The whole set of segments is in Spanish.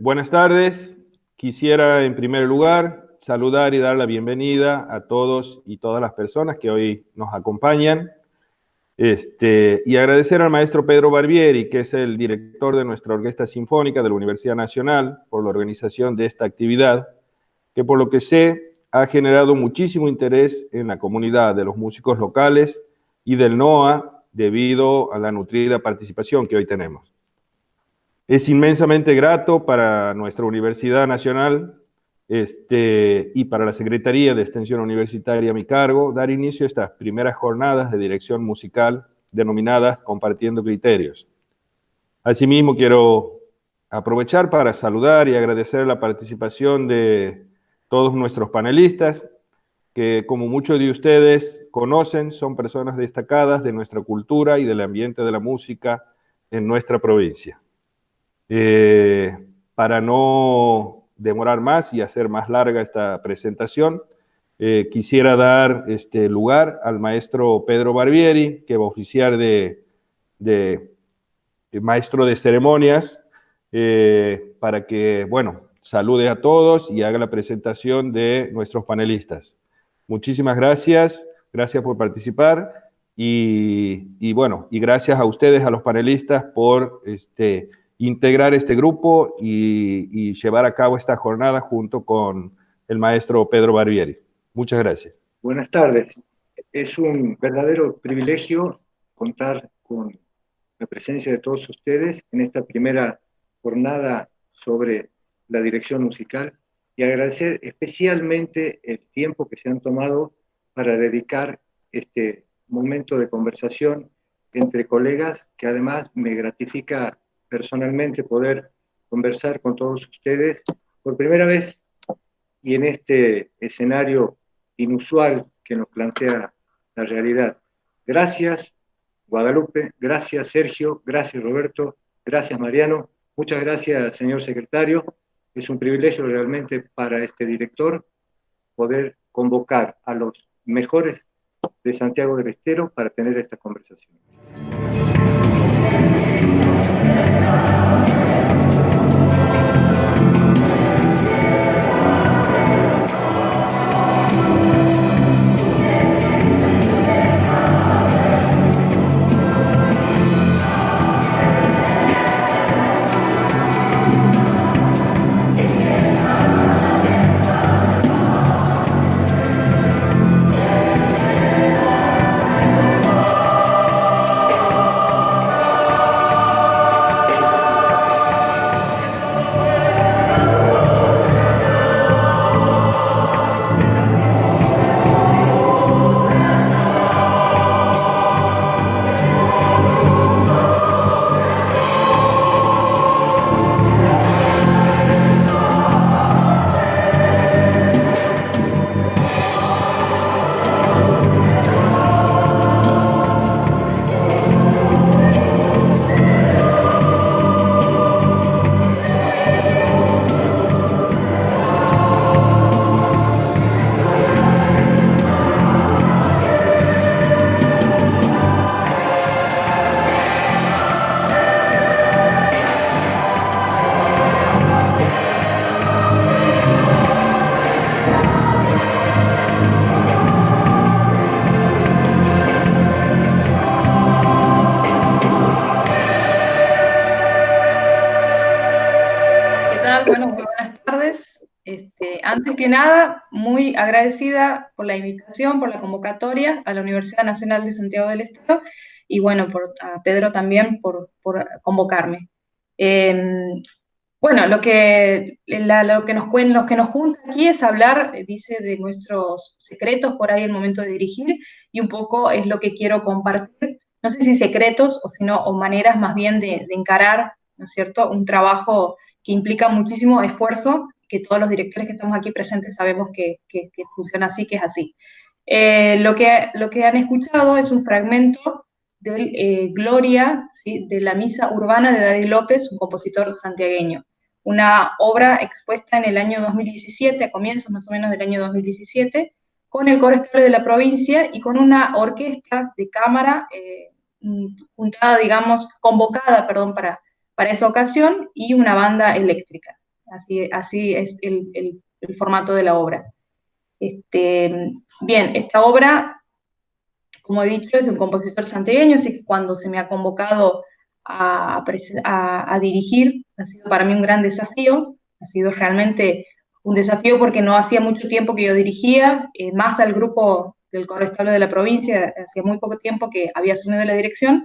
Buenas tardes. Quisiera en primer lugar saludar y dar la bienvenida a todos y todas las personas que hoy nos acompañan. Y agradecer al maestro Pedro Barbieri, que es el director de nuestra Orquesta Sinfónica de la Universidad Nacional, por la organización de esta actividad, que por lo que sé ha generado muchísimo interés en la comunidad de los músicos locales y del NOA debido a la nutrida participación que hoy tenemos. Es inmensamente grato para nuestra Universidad Nacional y para la Secretaría de Extensión Universitaria a mi cargo, dar inicio a estas primeras jornadas de dirección musical denominadas Compartiendo Criterios. Asimismo, quiero aprovechar para saludar y agradecer la participación de todos nuestros panelistas, que como muchos de ustedes conocen, son personas destacadas de nuestra cultura y del ambiente de la música en nuestra provincia. Para no demorar más y hacer más larga esta presentación, quisiera dar lugar al maestro Pedro Barbieri, que va a oficiar de maestro de ceremonias, para que, bueno, salude a todos y haga la presentación de nuestros panelistas. Muchísimas gracias, gracias por participar y bueno, y gracias a ustedes, a los panelistas, por integrar este grupo y llevar a cabo esta jornada junto con el maestro Pedro Barbieri. Muchas gracias. Buenas tardes. Es un verdadero privilegio contar con la presencia de todos ustedes en esta primera jornada sobre la dirección musical y agradecer especialmente el tiempo que se han tomado para dedicar este momento de conversación entre colegas, que además me gratifica personalmente poder conversar con todos ustedes por primera vez y en este escenario inusual que nos plantea la realidad. Gracias, Guadalupe, gracias, Sergio, gracias, Roberto, gracias, Mariano, muchas gracias, señor secretario. Es un privilegio realmente para este director poder convocar a los mejores de Santiago del Estero para tener esta conversación. Antes que nada, muy agradecida por la invitación, por la convocatoria a la Universidad Nacional de Santiago del Estero y bueno, a Pedro también por convocarme. Bueno, lo que nos junta aquí es hablar, dice, de nuestros secretos por ahí el momento de dirigir y un poco es lo que quiero compartir, no sé si secretos o maneras más bien de encarar, ¿no es cierto?, un trabajo que implica muchísimo esfuerzo, que todos los directores que estamos aquí presentes sabemos que funciona así, que es así. Lo que han escuchado es un fragmento de Gloria, ¿sí?, de la Misa Urbana de Daddy López, un compositor santiagueño. Una obra expuesta en el año 2017, a comienzos más o menos del año 2017, con el Coro Estable de la provincia y con una orquesta de cámara juntada, digamos, convocada, perdón, para esa ocasión, y una banda eléctrica. así es el formato de la obra. Bien, esta obra, como he dicho, es de un compositor santiagueño, así que cuando se me ha convocado a dirigir, ha sido para mí un gran desafío, ha sido realmente un desafío porque no hacía mucho tiempo que yo dirigía, más al grupo del Coro Estable de la provincia, hacía muy poco tiempo que había asumido la dirección,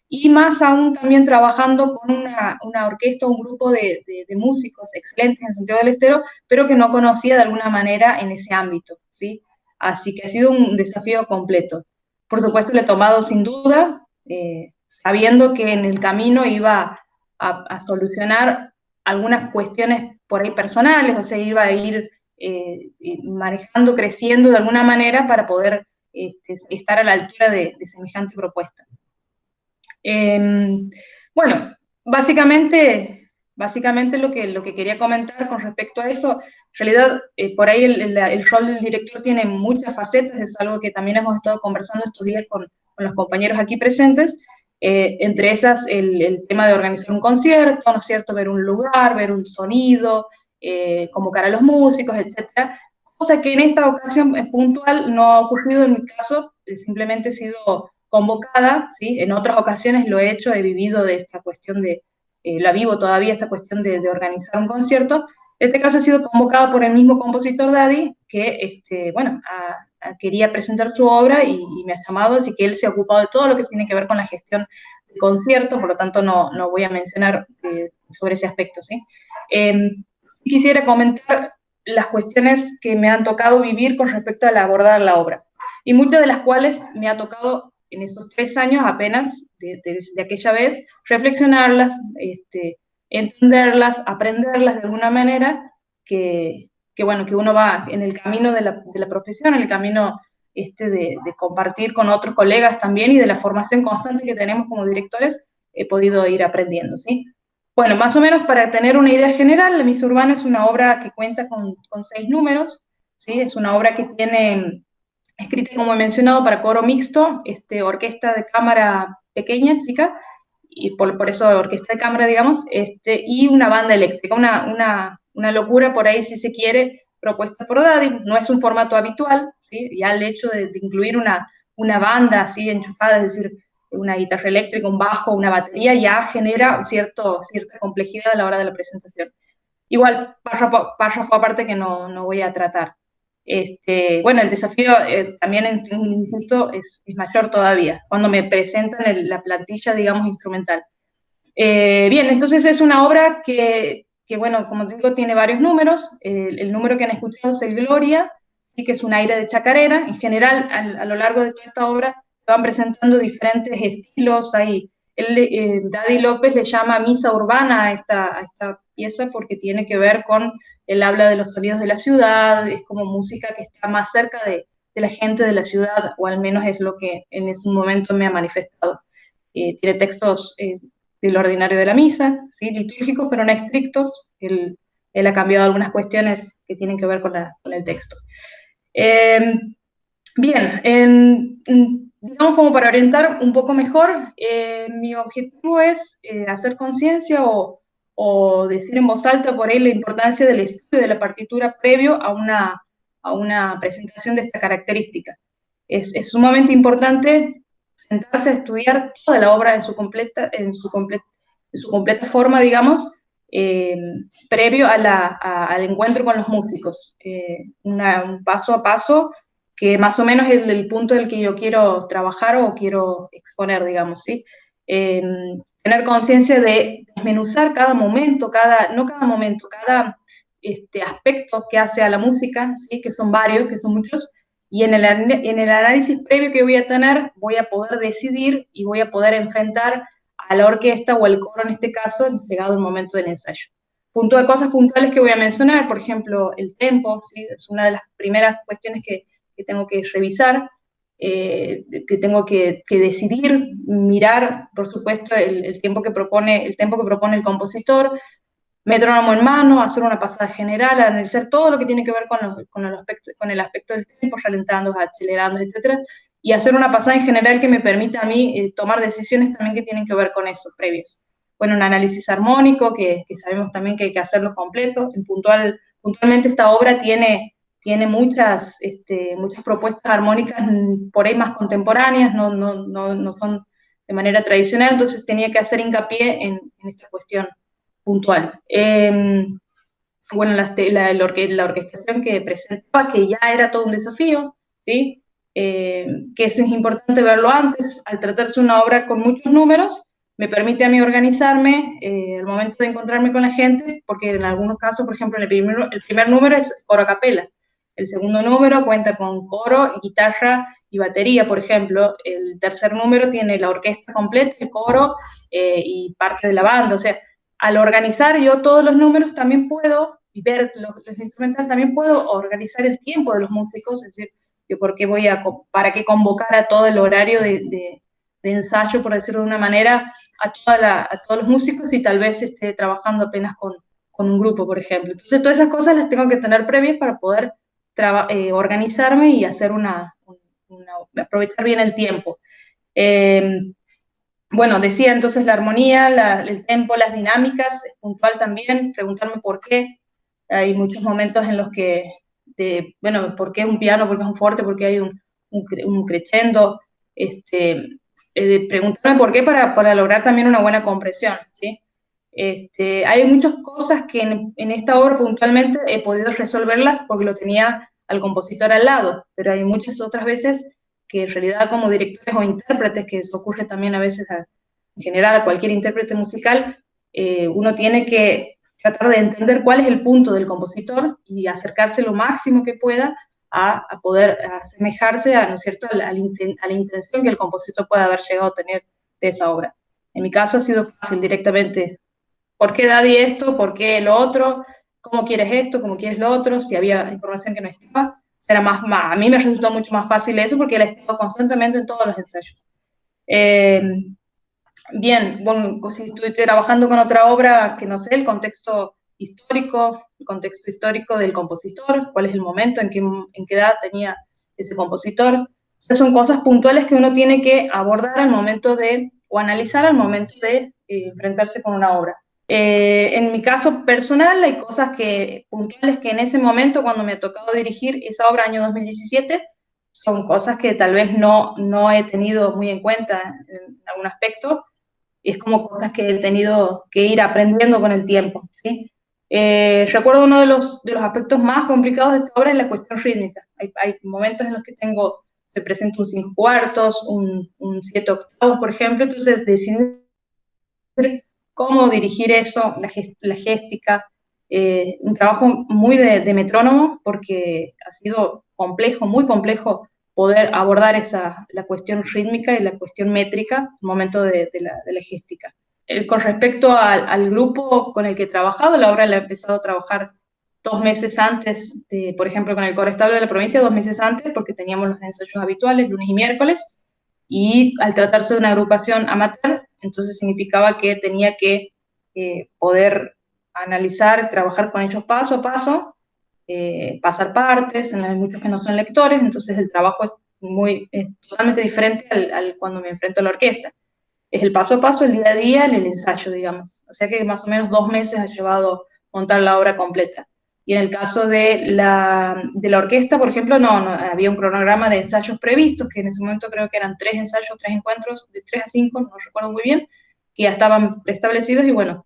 y más aún también trabajando con una orquesta, un grupo de músicos excelentes en Santiago del Estero, pero que no conocía de alguna manera en ese ámbito, ¿sí? Así que ha sido un desafío completo. Por supuesto, lo he tomado sin duda, sabiendo que en el camino iba a solucionar algunas cuestiones por ahí personales, o sea, iba a ir manejando, creciendo de alguna manera para poder estar a la altura de semejante propuesta. Bueno, básicamente lo que quería comentar con respecto a eso, en realidad por ahí el rol del director tiene muchas facetas, es algo que también hemos estado conversando estos días con los compañeros aquí presentes, entre esas el tema de organizar un concierto, ¿no es cierto?, ver un lugar, ver un sonido, convocar a los músicos, etcétera, cosa que en esta ocasión puntual no ha ocurrido en mi caso, simplemente he sido convocada, ¿sí? En otras ocasiones lo he hecho, he vivido de esta cuestión la vivo todavía, esta cuestión de organizar un concierto. En este caso he sido convocada por el mismo compositor Daddy, que, bueno, quería presentar su obra y me ha llamado, así que él se ha ocupado de todo lo que tiene que ver con la gestión del concierto, por lo tanto no voy a mencionar sobre ese aspecto, ¿sí? Quisiera comentar las cuestiones que me han tocado vivir con respecto a abordar la obra, y muchas de las cuales me ha tocado en estos 3 años apenas, de aquella vez, reflexionarlas, entenderlas, aprenderlas de alguna manera, que bueno, que uno va en el camino de la profesión, en el camino de compartir con otros colegas también, y de la formación constante que tenemos como directores, he podido ir aprendiendo, ¿sí? Bueno, más o menos para tener una idea general, La Misa Urbana es una obra que cuenta con 6 números, ¿sí? Es una obra que tiene escrita, como he mencionado, para coro mixto, orquesta de cámara pequeña, chica, y por eso orquesta de cámara, digamos, y una banda eléctrica, una locura por ahí, si se quiere, propuesta por Daddy. No es un formato habitual, ¿sí? Ya el hecho de incluir una banda así enchufada, es decir, una guitarra eléctrica, un bajo, una batería, ya genera cierta complejidad a la hora de la presentación. Igual, párrafo aparte que no voy a tratar. Bueno, el desafío también, insisto, es mayor todavía, cuando me presentan la plantilla, digamos, instrumental. Bien, entonces es una obra que, bueno, como te digo, tiene varios números. El número que han escuchado es el Gloria, sí, que es un aire de chacarera. En general, a lo largo de toda esta obra se van presentando diferentes estilos. Daddy López le llama misa urbana a esta pieza porque tiene que ver con el habla de los sonidos de la ciudad, es como música que está más cerca de la gente de la ciudad, o al menos es lo que en ese momento me ha manifestado. Tiene textos del ordinario de la misa, ¿sí? Litúrgicos, pero no estrictos. Él ha cambiado algunas cuestiones que tienen que ver con el texto. Bien, digamos, como para orientar un poco mejor, mi objetivo es hacer conciencia o decir en voz alta por ahí la importancia del estudio de la partitura previo a una presentación de esta característica. Es sumamente importante sentarse a estudiar toda la obra en su completa forma, digamos, previo al encuentro con los músicos. Un paso a paso que más o menos es el punto del que yo quiero trabajar o quiero exponer, digamos, ¿sí? Tener conciencia de desmenuzar cada momento, cada aspecto que hace a la música, ¿sí? Que son varios, que son muchos, y en el análisis previo que voy a tener, voy a poder decidir y voy a poder enfrentar a la orquesta o al coro, en este caso, llegado el momento del ensayo. Punto de cosas puntuales que voy a mencionar, por ejemplo, el tempo, ¿sí? Es una de las primeras cuestiones que tengo que revisar, que tengo que decidir, mirar, por supuesto, el tempo que propone el compositor, metrónomo en mano, hacer una pasada general, analizar todo lo que tiene que ver con el aspecto del tempo, ralentando, acelerando, etcétera, y hacer una pasada en general que me permita a mí tomar decisiones también que tienen que ver con eso, previas. bueno, un análisis armónico, que sabemos también que hay que hacerlo completo. Puntualmente esta obra tiene muchas propuestas armónicas por ahí más contemporáneas, no son de manera tradicional, entonces tenía que hacer hincapié en esta cuestión puntual. Bueno, la orquestación que presentaba, que ya era todo un desafío, ¿sí? Que eso es importante verlo antes, al tratarse de una obra con muchos números, me permite a mí organizarme al momento de encontrarme con la gente, porque en algunos casos, por ejemplo, el primer número es coro a capela, el segundo número cuenta con coro, guitarra y batería, por ejemplo, el tercer número tiene la orquesta completa, el coro y parte de la banda, o sea, al organizar yo todos los números también puedo, y ver los instrumentales, también puedo organizar el tiempo de los músicos, es decir, yo para qué convocar a todo el horario de ensayo, por decirlo de una manera, a todos los músicos y tal vez esté trabajando apenas con un grupo, por ejemplo. Entonces, todas esas cosas las tengo que tener previas para poder organizarme y hacer aprovechar bien el tiempo. Bueno, decía entonces la armonía, el tempo, las dinámicas, es puntual también, preguntarme por qué. Hay muchos momentos en los que, bueno, ¿por qué un piano? ¿Por qué es un forte? ¿Por qué hay un crescendo? Preguntarme por qué para lograr también una buena comprensión, ¿sí? Hay muchas cosas que en esta obra puntualmente he podido resolverlas porque lo tenía al compositor al lado, pero hay muchas otras veces que en realidad como directores o intérpretes, que eso ocurre también a veces en general a cualquier intérprete musical, uno tiene que tratar de entender cuál es el punto del compositor y acercarse lo máximo que pueda a poder asemejarse ¿no es cierto?, a la intención que el compositor pueda haber llegado a tener de esa obra. En mi caso ha sido fácil directamente. ¿Por qué Daddy esto? ¿Por qué lo otro? ¿Cómo quieres esto? ¿Cómo quieres lo otro? Si había información que no estaba, a mí me resultó mucho más fácil eso porque él ha estado constantemente en todos los ensayos. Bien, bueno, si estoy trabajando con otra obra que no sé, el contexto histórico del compositor, cuál es el momento, en qué edad tenía ese compositor. Esas son cosas puntuales que uno tiene que abordar al momento o analizar al momento de enfrentarse con una obra. En mi caso personal hay cosas puntuales que en ese momento, cuando me ha tocado dirigir esa obra año 2017, son cosas que tal vez no he tenido muy en cuenta en algún aspecto, y es como cosas que he tenido que ir aprendiendo con el tiempo, ¿sí? Recuerdo uno de los aspectos más complicados de esta obra es la cuestión rítmica. Hay momentos en los que se presenta un 5/4, un 7/8, por ejemplo, entonces definir cómo dirigir eso, la géstica, un trabajo muy de metrónomo, porque ha sido complejo, muy complejo, poder abordar la cuestión rítmica y la cuestión métrica al momento de la géstica. Con respecto al grupo con el que he trabajado, la obra la he empezado a trabajar 2 meses antes, por ejemplo, con el coro estable de la provincia, 2 meses antes, porque teníamos los ensayos habituales, lunes y miércoles, y al tratarse de una agrupación amateur, entonces significaba que tenía que poder analizar, trabajar con ellos paso a paso, pasar partes, hay muchos que no son lectores, entonces el trabajo es totalmente diferente al cuando me enfrento a la orquesta. Es el paso a paso, el día a día, el ensayo, digamos. O sea que más o menos 2 meses ha llevado montar la obra completa. Y en el caso de la orquesta, por ejemplo, no había un cronograma de ensayos previstos, que en ese momento creo que eran 3 ensayos, 3 encuentros, de 3 a 5, no recuerdo muy bien, que ya estaban preestablecidos y bueno,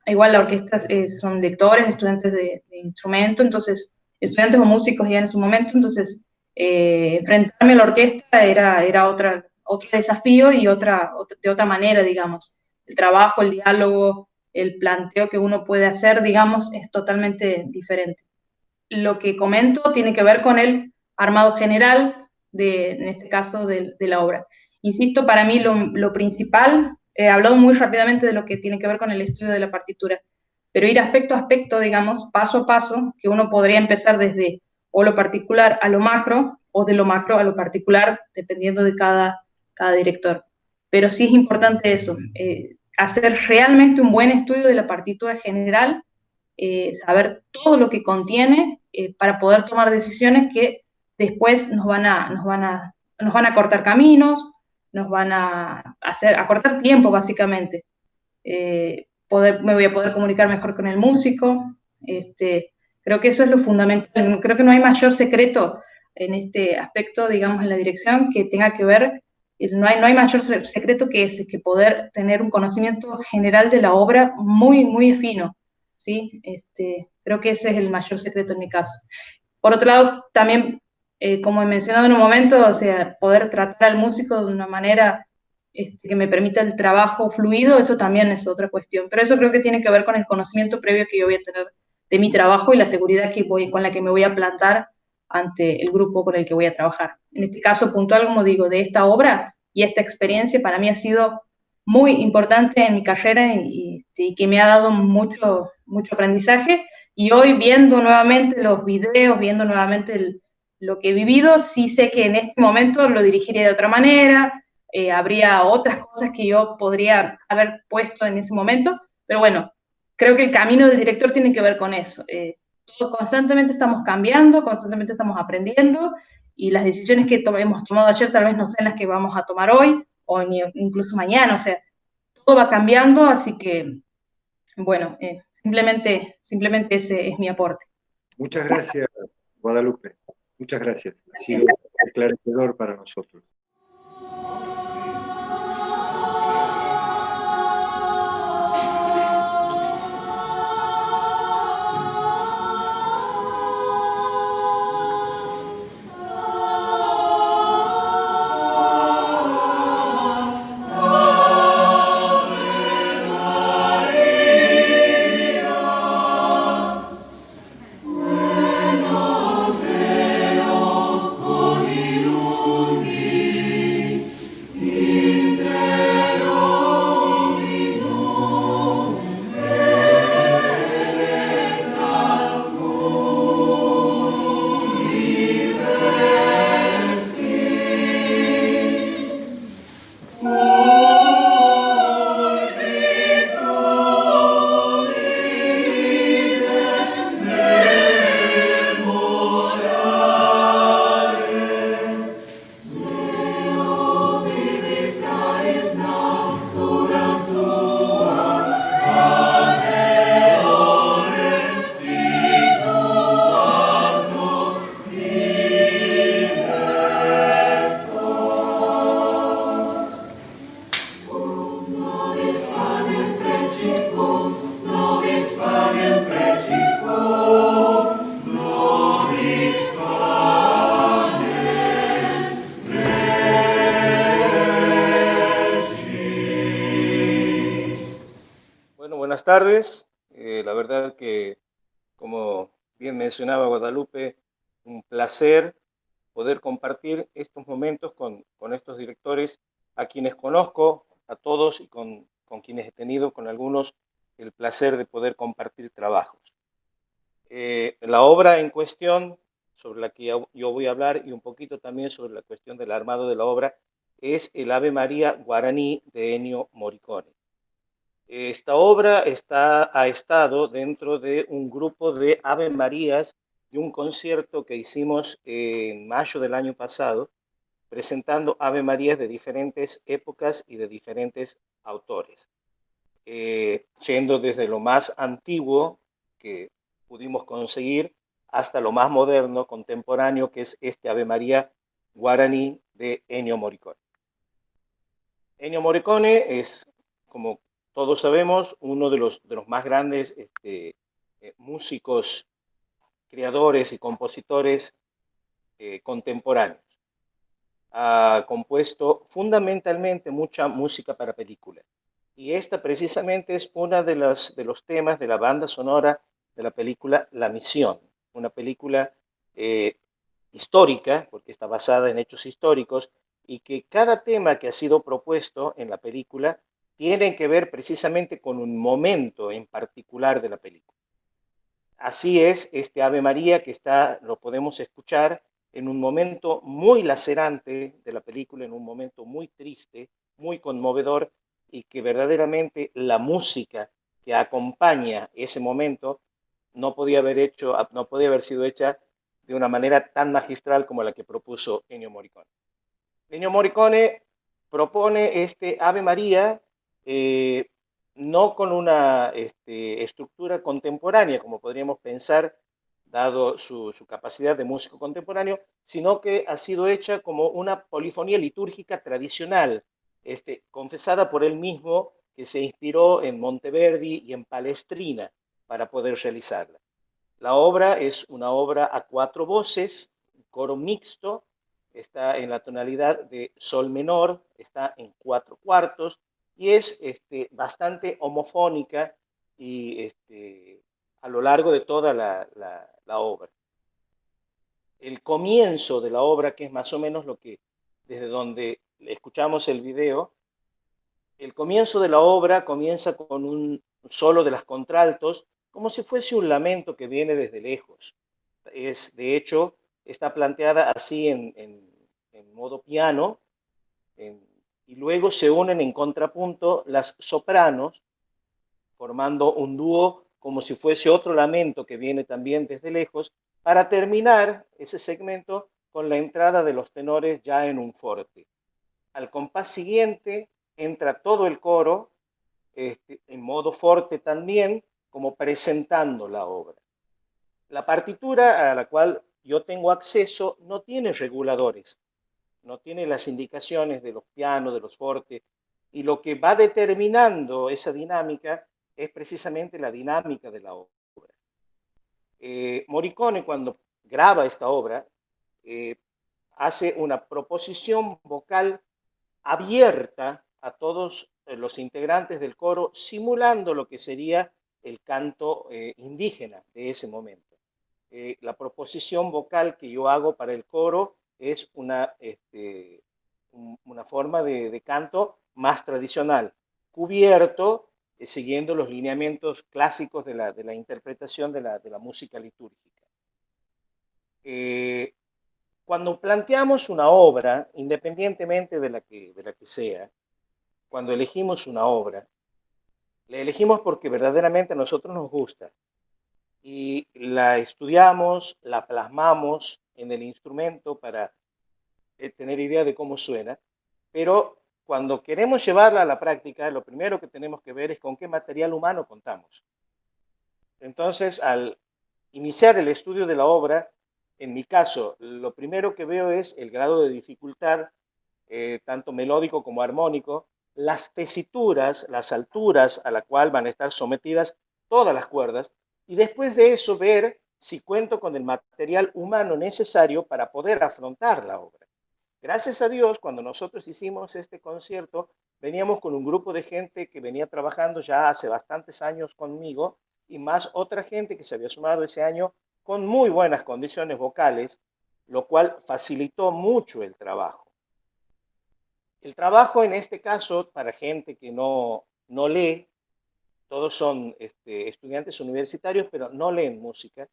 igual la orquesta son lectores, estudiantes de instrumento, entonces, estudiantes o músicos ya en su momento, entonces, enfrentarme a la orquesta era otro desafío y de otra manera, digamos. El trabajo, el diálogo, el planteo que uno puede hacer, digamos, es totalmente diferente. Lo que comento tiene que ver con el armado general, en este caso, de la obra. Insisto, para mí lo principal, he hablado muy rápidamente de lo que tiene que ver con el estudio de la partitura, pero ir aspecto a aspecto, digamos, paso a paso, que uno podría empezar desde o lo particular a lo macro, o de lo macro a lo particular, dependiendo de cada director. Pero sí es importante eso, hacer realmente un buen estudio de la partitura general, saber todo lo que contiene para poder tomar decisiones que después nos van a cortar caminos, nos van a cortar tiempo, básicamente. me voy a poder comunicar mejor con el músico. Creo que eso es lo fundamental. Creo que no hay mayor secreto en este aspecto, digamos, en la dirección, que tenga que ver, no hay mayor secreto que ese, que poder tener un conocimiento general de la obra muy, muy fino, ¿sí? Creo que ese es el mayor secreto en mi caso. Por otro lado, también, como he mencionado en un momento, o sea, poder tratar al músico de una manera que me permita el trabajo fluido, eso también es otra cuestión. Pero eso creo que tiene que ver con el conocimiento previo que yo voy a tener de mi trabajo y la seguridad con la que me voy a plantar ante el grupo con el que voy a trabajar. En este caso puntual, como digo, de esta obra y esta experiencia para mí ha sido muy importante en mi carrera y que me ha dado mucho, mucho aprendizaje. Y hoy viendo nuevamente los videos, viendo nuevamente lo que he vivido, sí sé que en este momento lo dirigiría de otra manera, habría otras cosas que yo podría haber puesto en ese momento, pero bueno, creo que el camino del director tiene que ver con eso. Constantemente estamos cambiando, constantemente estamos aprendiendo y las decisiones que hemos tomado ayer tal vez no sean las que vamos a tomar hoy o incluso mañana, o sea, todo va cambiando, así que, bueno, simplemente ese es mi aporte. Muchas gracias, Guadalupe. Muchas gracias. Ha sido Gracias. esclarecedor para nosotros. Buenas tardes. La verdad que, como bien mencionaba Guadalupe, un placer poder compartir estos momentos con estos directores a quienes conozco, a todos, y con quienes he tenido, con algunos, el placer de poder compartir trabajos. La obra en cuestión, sobre la que yo voy a hablar, y un poquito también sobre la cuestión del armado de la obra, es el Ave María guaraní de Ennio Morricone. Esta obra ha estado dentro de un grupo de Ave Marías de un concierto que hicimos en mayo del año pasado, presentando Ave Marías de diferentes épocas y de diferentes autores, yendo desde lo más antiguo que pudimos conseguir hasta lo más moderno, contemporáneo, que es este Ave María guaraní de Ennio Morricone. Ennio Morricone es, como todos sabemos, uno de los más grandes músicos, creadores y compositores contemporáneos. Ha compuesto fundamentalmente mucha música para películas. Y esta precisamente es una de los temas de la banda sonora de la película La Misión, una película histórica, porque está basada en hechos históricos, y que cada tema que ha sido propuesto en la película tiene que ver precisamente con un momento en particular de la película. Así es este Ave María que lo podemos escuchar en un momento muy lacerante de la película, en un momento muy triste, muy conmovedor, y que verdaderamente la música que acompaña ese momento no podía haber sido hecha de una manera tan magistral como la que propuso Ennio Morricone. Ennio Morricone propone este Ave María no con una estructura contemporánea, como podríamos pensar, dado su capacidad de músico contemporáneo, sino que ha sido hecha como una polifonía litúrgica tradicional, confesada por él mismo, que se inspiró en Monteverdi y en Palestrina para poder realizarla. La obra es una obra a 4 voces, coro mixto, está en la tonalidad de sol menor, está en 4 cuartos y es bastante homofónica y a lo largo de toda la obra. El comienzo de la obra, que es más o menos lo que, desde donde escuchamos el video, el comienzo de la obra comienza con un solo de las contraltos, como si fuese un lamento que viene desde lejos. De hecho, está planteada así en modo piano, y luego se unen en contrapunto las sopranos, formando un dúo como si fuese otro lamento que viene también desde lejos, para terminar ese segmento con la entrada de los tenores ya en un forte. Al compás siguiente entra todo el coro, en modo forte también, como presentando la obra. La partitura a la cual yo tengo acceso no tiene reguladores, no tiene las indicaciones de los pianos, de los fortes, y lo que va determinando esa dinámica es precisamente la dinámica de la obra. Morricone, cuando graba esta obra, hace una proposición vocal abierta a todos los integrantes del coro, simulando lo que sería el canto indígena de ese momento. La proposición vocal que yo hago para el coro es una forma de canto más tradicional, cubierto, siguiendo los lineamientos clásicos de la interpretación de la música litúrgica. Cuando planteamos una obra, independientemente de la que sea, cuando elegimos una obra, la elegimos porque verdaderamente a nosotros nos gusta y la estudiamos, la plasmamos en el instrumento para tener idea de cómo suena, pero cuando queremos llevarla a la práctica, lo primero que tenemos que ver es con qué material humano contamos. Entonces, al iniciar el estudio de la obra, en mi caso, lo primero que veo es el grado de dificultad, tanto melódico como armónico, las tesituras, las alturas a la cual van a estar sometidas todas las cuerdas, y después de eso ver si cuento con el material humano necesario para poder afrontar la obra. Gracias a Dios, cuando nosotros hicimos este concierto, veníamos con un grupo de gente que venía trabajando ya hace bastantes años conmigo y más otra gente que se había sumado ese año con muy buenas condiciones vocales, lo cual facilitó mucho el trabajo. El trabajo en este caso, para gente que no lee, todos son estudiantes universitarios, pero no leen música,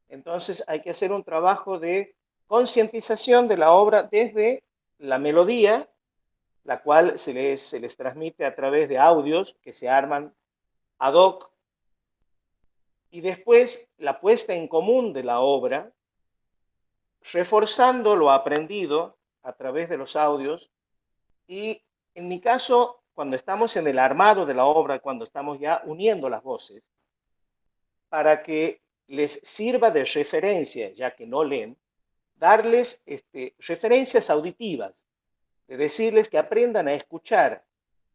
entonces hay que hacer un trabajo de concientización de la obra desde la melodía, la cual se les transmite a través de audios que se arman ad hoc, y después la puesta en común de la obra, reforzando lo aprendido a través de los audios, y en mi caso, cuando estamos en el armado de la obra, cuando estamos ya uniendo las voces, para que les sirva de referencia, ya que no leen, darles referencias auditivas, de decirles que aprendan a escuchar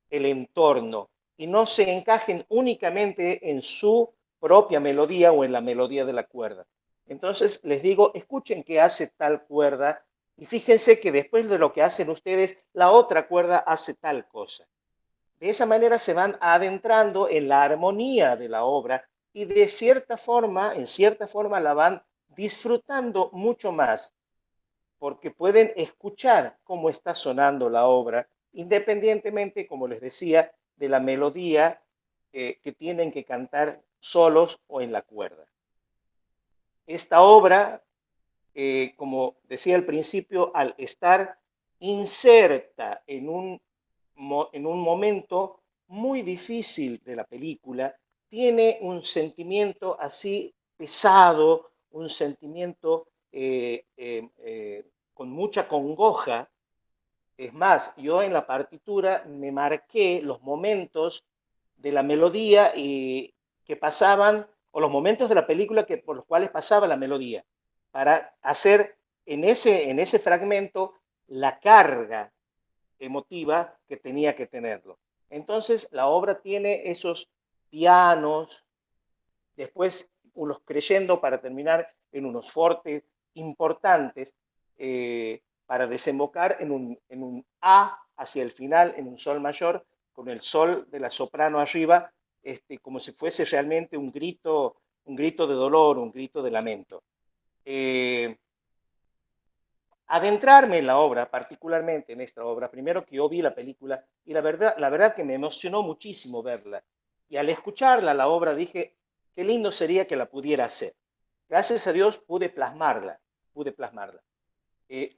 el entorno y no se encajen únicamente en su propia melodía o en la melodía de la cuerda. Entonces les digo, escuchen qué hace tal cuerda y fíjense que después de lo que hacen ustedes, la otra cuerda hace tal cosa. De esa manera se van adentrando en la armonía de la obra y de cierta forma, en cierta forma la van disfrutando mucho más, porque pueden escuchar cómo está sonando la obra, independientemente, como les decía, de la melodía que tienen que cantar solos o en la cuerda. Esta obra, como decía al principio, al estar inserta en un momento muy difícil de la película, tiene un sentimiento así pesado, un sentimiento con mucha congoja. Es más, yo en la partitura me marqué los momentos de la melodía y que pasaban, o los momentos de la película por los cuales pasaba la melodía, para hacer en ese fragmento la carga emotiva que tenía que tenerlo. Entonces la obra tiene esos pianos, después unos crescendo para terminar en unos fortes importantes, para desembocar en un A hacia el final, en un sol mayor, con el sol de la soprano arriba, como si fuese realmente un grito de dolor, un grito de lamento. Adentrarme en la obra, particularmente en esta obra, primero que yo vi la película y la verdad que me emocionó muchísimo verla. Y al escucharla, la obra, dije, qué lindo sería que la pudiera hacer. Gracias a Dios pude plasmarla, pude plasmarla.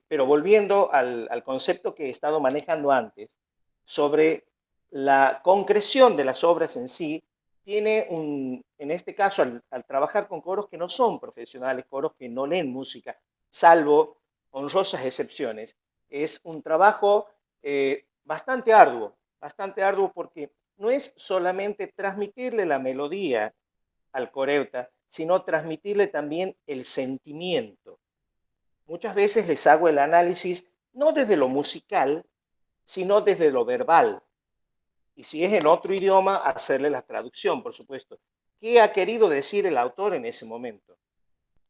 Pero volviendo al concepto que he estado manejando antes, sobre la concreción de las obras en sí, tiene en este caso, al trabajar con coros que no son profesionales, coros que no leen música, salvo honrosas excepciones, es un trabajo bastante arduo porque no es solamente transmitirle la melodía al coreuta, sino transmitirle también el sentimiento. Muchas veces les hago el análisis no desde lo musical, sino desde lo verbal. Y si es en otro idioma, hacerle la traducción, por supuesto. ¿Qué ha querido decir el autor en ese momento?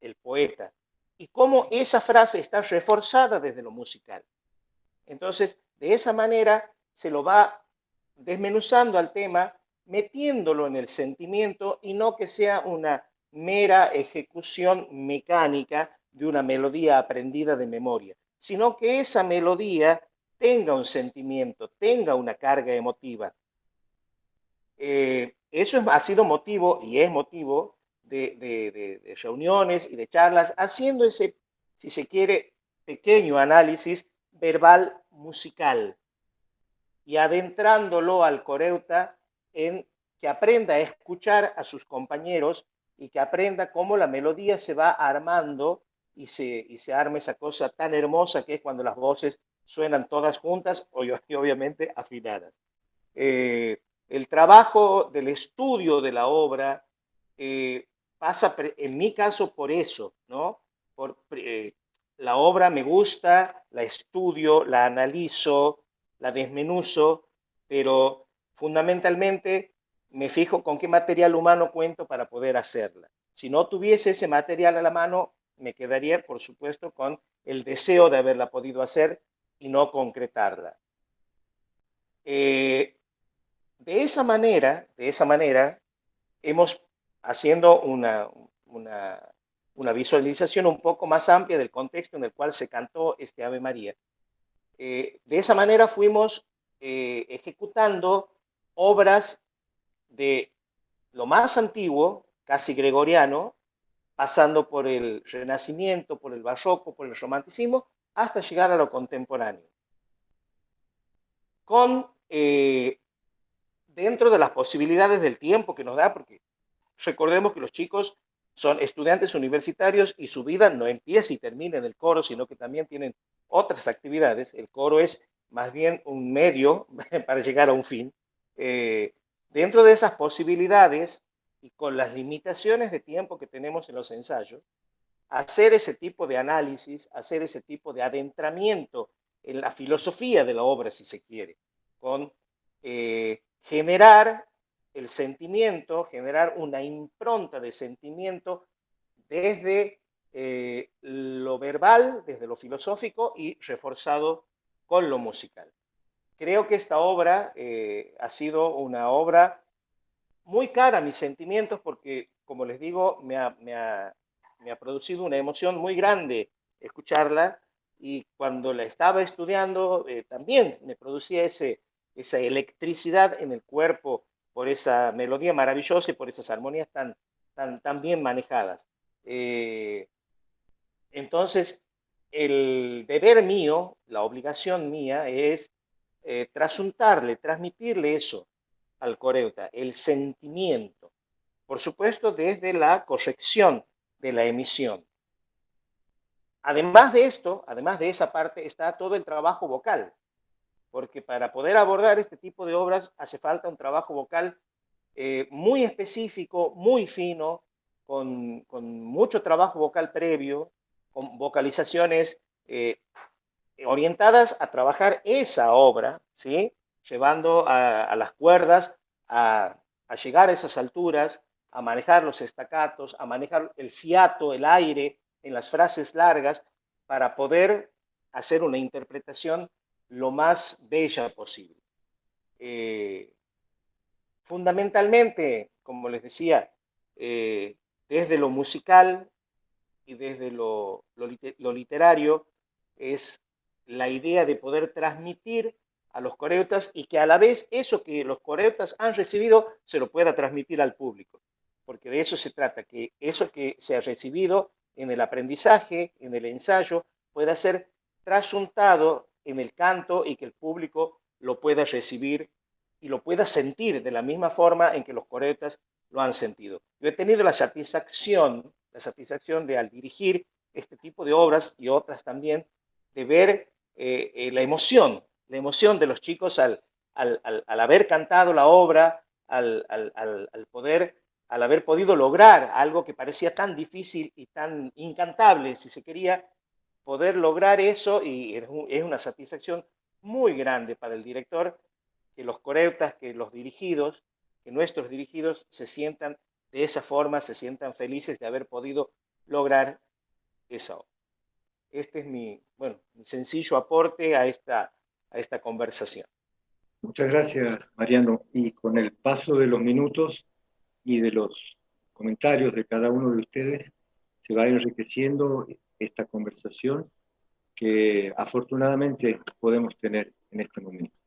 El poeta. Y cómo esa frase está reforzada desde lo musical. Entonces, de esa manera se lo va desmenuzando al tema, metiéndolo en el sentimiento y no que sea una mera ejecución mecánica de una melodía aprendida de memoria, sino que esa melodía tenga un sentimiento, tenga una carga emotiva. Eso ha sido motivo y es motivo de reuniones y de charlas, haciendo ese, si se quiere, pequeño análisis verbal musical y adentrándolo al coreuta en que aprenda a escuchar a sus compañeros y que aprenda cómo la melodía se va armando y se arma esa cosa tan hermosa que es cuando las voces suenan todas juntas y obviamente afinadas. El trabajo del estudio de la obra pasa, en mi caso, por eso, ¿no? La obra me gusta, la estudio, la analizo, la desmenuzo, pero fundamentalmente me fijo con qué material humano cuento para poder hacerla. Si no tuviese ese material a la mano, me quedaría, por supuesto, con el deseo de haberla podido hacer y no concretarla. De esa manera, hemos haciendo una visualización un poco más amplia del contexto en el cual se cantó este Ave María. De esa manera fuimos ejecutando obras de lo más antiguo, casi gregoriano, pasando por el Renacimiento, por el Barroco, por el Romanticismo, hasta llegar a lo contemporáneo. Con dentro de las posibilidades del tiempo que nos da, porque recordemos que los chicos son estudiantes universitarios y su vida no empieza y termina en el coro, sino que también tienen otras actividades. El coro es más bien un medio para llegar a un fin. Dentro de esas posibilidades y con las limitaciones de tiempo que tenemos en los ensayos, hacer ese tipo de análisis, hacer ese tipo de adentramiento en la filosofía de la obra, si se quiere, con generar el sentimiento, generar una impronta de sentimiento desde lo verbal, desde lo filosófico y reforzado con lo musical. Creo que esta obra ha sido una obra muy cara a mis sentimientos porque, como les digo, me ha producido una emoción muy grande escucharla y cuando la estaba estudiando también me producía esa electricidad en el cuerpo por esa melodía maravillosa y por esas armonías tan bien manejadas. Entonces, el deber mío, la obligación mía es trasuntarle, transmitirle eso al coreuta, el sentimiento. Por supuesto, desde la corrección de la emisión. Además de esto, además de esa parte, está todo el trabajo vocal, porque para poder abordar este tipo de obras hace falta un trabajo vocal muy específico, muy fino, con mucho trabajo vocal previo, con vocalizaciones orientadas a trabajar esa obra, ¿sí? Llevando a las cuerdas a llegar a esas alturas, a manejar los estacatos, a manejar el fiato, el aire en las frases largas, para poder hacer una interpretación lo más bella posible. Fundamentalmente, como les decía, desde lo musical y desde lo literario, es la idea de poder transmitir a los coreutas y que a la vez eso que los coreutas han recibido se lo pueda transmitir al público. Porque de eso se trata, que eso que se ha recibido en el aprendizaje, en el ensayo, pueda ser trasuntado en el canto y que el público lo pueda recibir y lo pueda sentir de la misma forma en que los coreutas lo han sentido. Yo he tenido la satisfacción de al dirigir este tipo de obras y otras también, de ver la emoción de los chicos al haber cantado la obra, al haber podido lograr algo que parecía tan difícil y tan incantable, si se quería, poder lograr eso, y es una satisfacción muy grande para el director, que los coreutas, que los dirigidos, que nuestros dirigidos se sientan de esa forma, se sientan felices de haber podido lograr esa obra. Este es mi sencillo aporte a esta conversación. Muchas gracias, Mariano. Y con el paso de los minutos y de los comentarios de cada uno de ustedes, se va enriqueciendo esta conversación que afortunadamente podemos tener en este momento.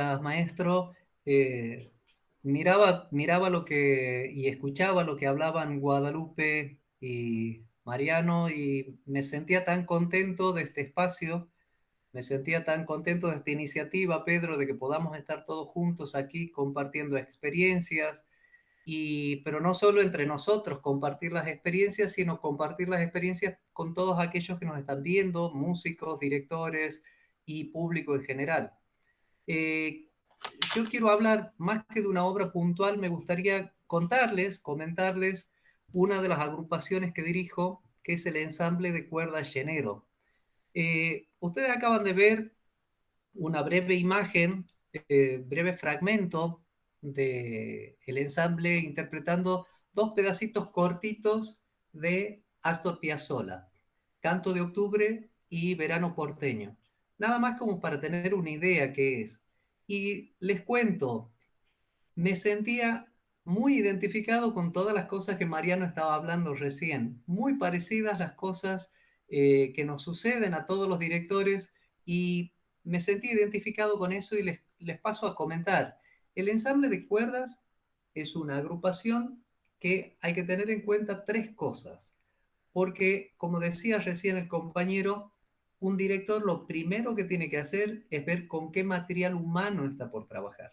gracias, maestro. Miraba y escuchaba lo que hablaban Guadalupe y Mariano y me sentía tan contento de este espacio, me sentía tan contento de esta iniciativa, Pedro, de que podamos estar todos juntos aquí compartiendo experiencias pero no solo entre nosotros compartir las experiencias, sino compartir las experiencias con todos aquellos que nos están viendo, músicos, directores y público en general. Eh, yo quiero hablar más que de una obra puntual, me gustaría comentarles una de las agrupaciones que dirijo, que es el ensamble de cuerdas llenero. Ustedes acaban de ver una breve imagen, breve fragmento de el ensamble interpretando dos pedacitos cortitos de Astor Piazzolla, Canto de Octubre y Verano Porteño. Nada más como para tener una idea qué es. Y les cuento, me sentía muy identificado con todas las cosas que Mariano estaba hablando recién, muy parecidas las cosas que nos suceden a todos los directores y me sentí identificado con eso y les paso a comentar. El ensamble de cuerdas es una agrupación que hay que tener en cuenta tres cosas, porque como decía recién el compañero, un director lo primero que tiene que hacer es ver con qué material humano está por trabajar.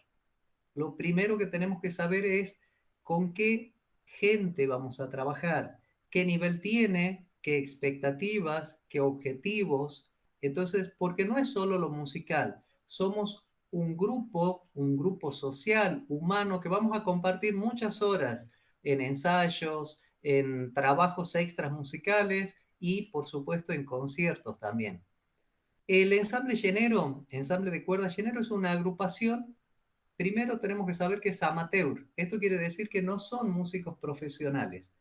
Lo primero que tenemos que saber es con qué gente vamos a trabajar, qué nivel tiene, qué expectativas, qué objetivos. Entonces, porque no es solo lo musical, somos un grupo social, humano, que vamos a compartir muchas horas en ensayos, en trabajos extras musicales y, por supuesto, en conciertos también. El ensamble llenero, ensamble de cuerdas llenero, es una agrupación. Primero tenemos que saber que es amateur. Esto quiere decir que no son músicos profesionales.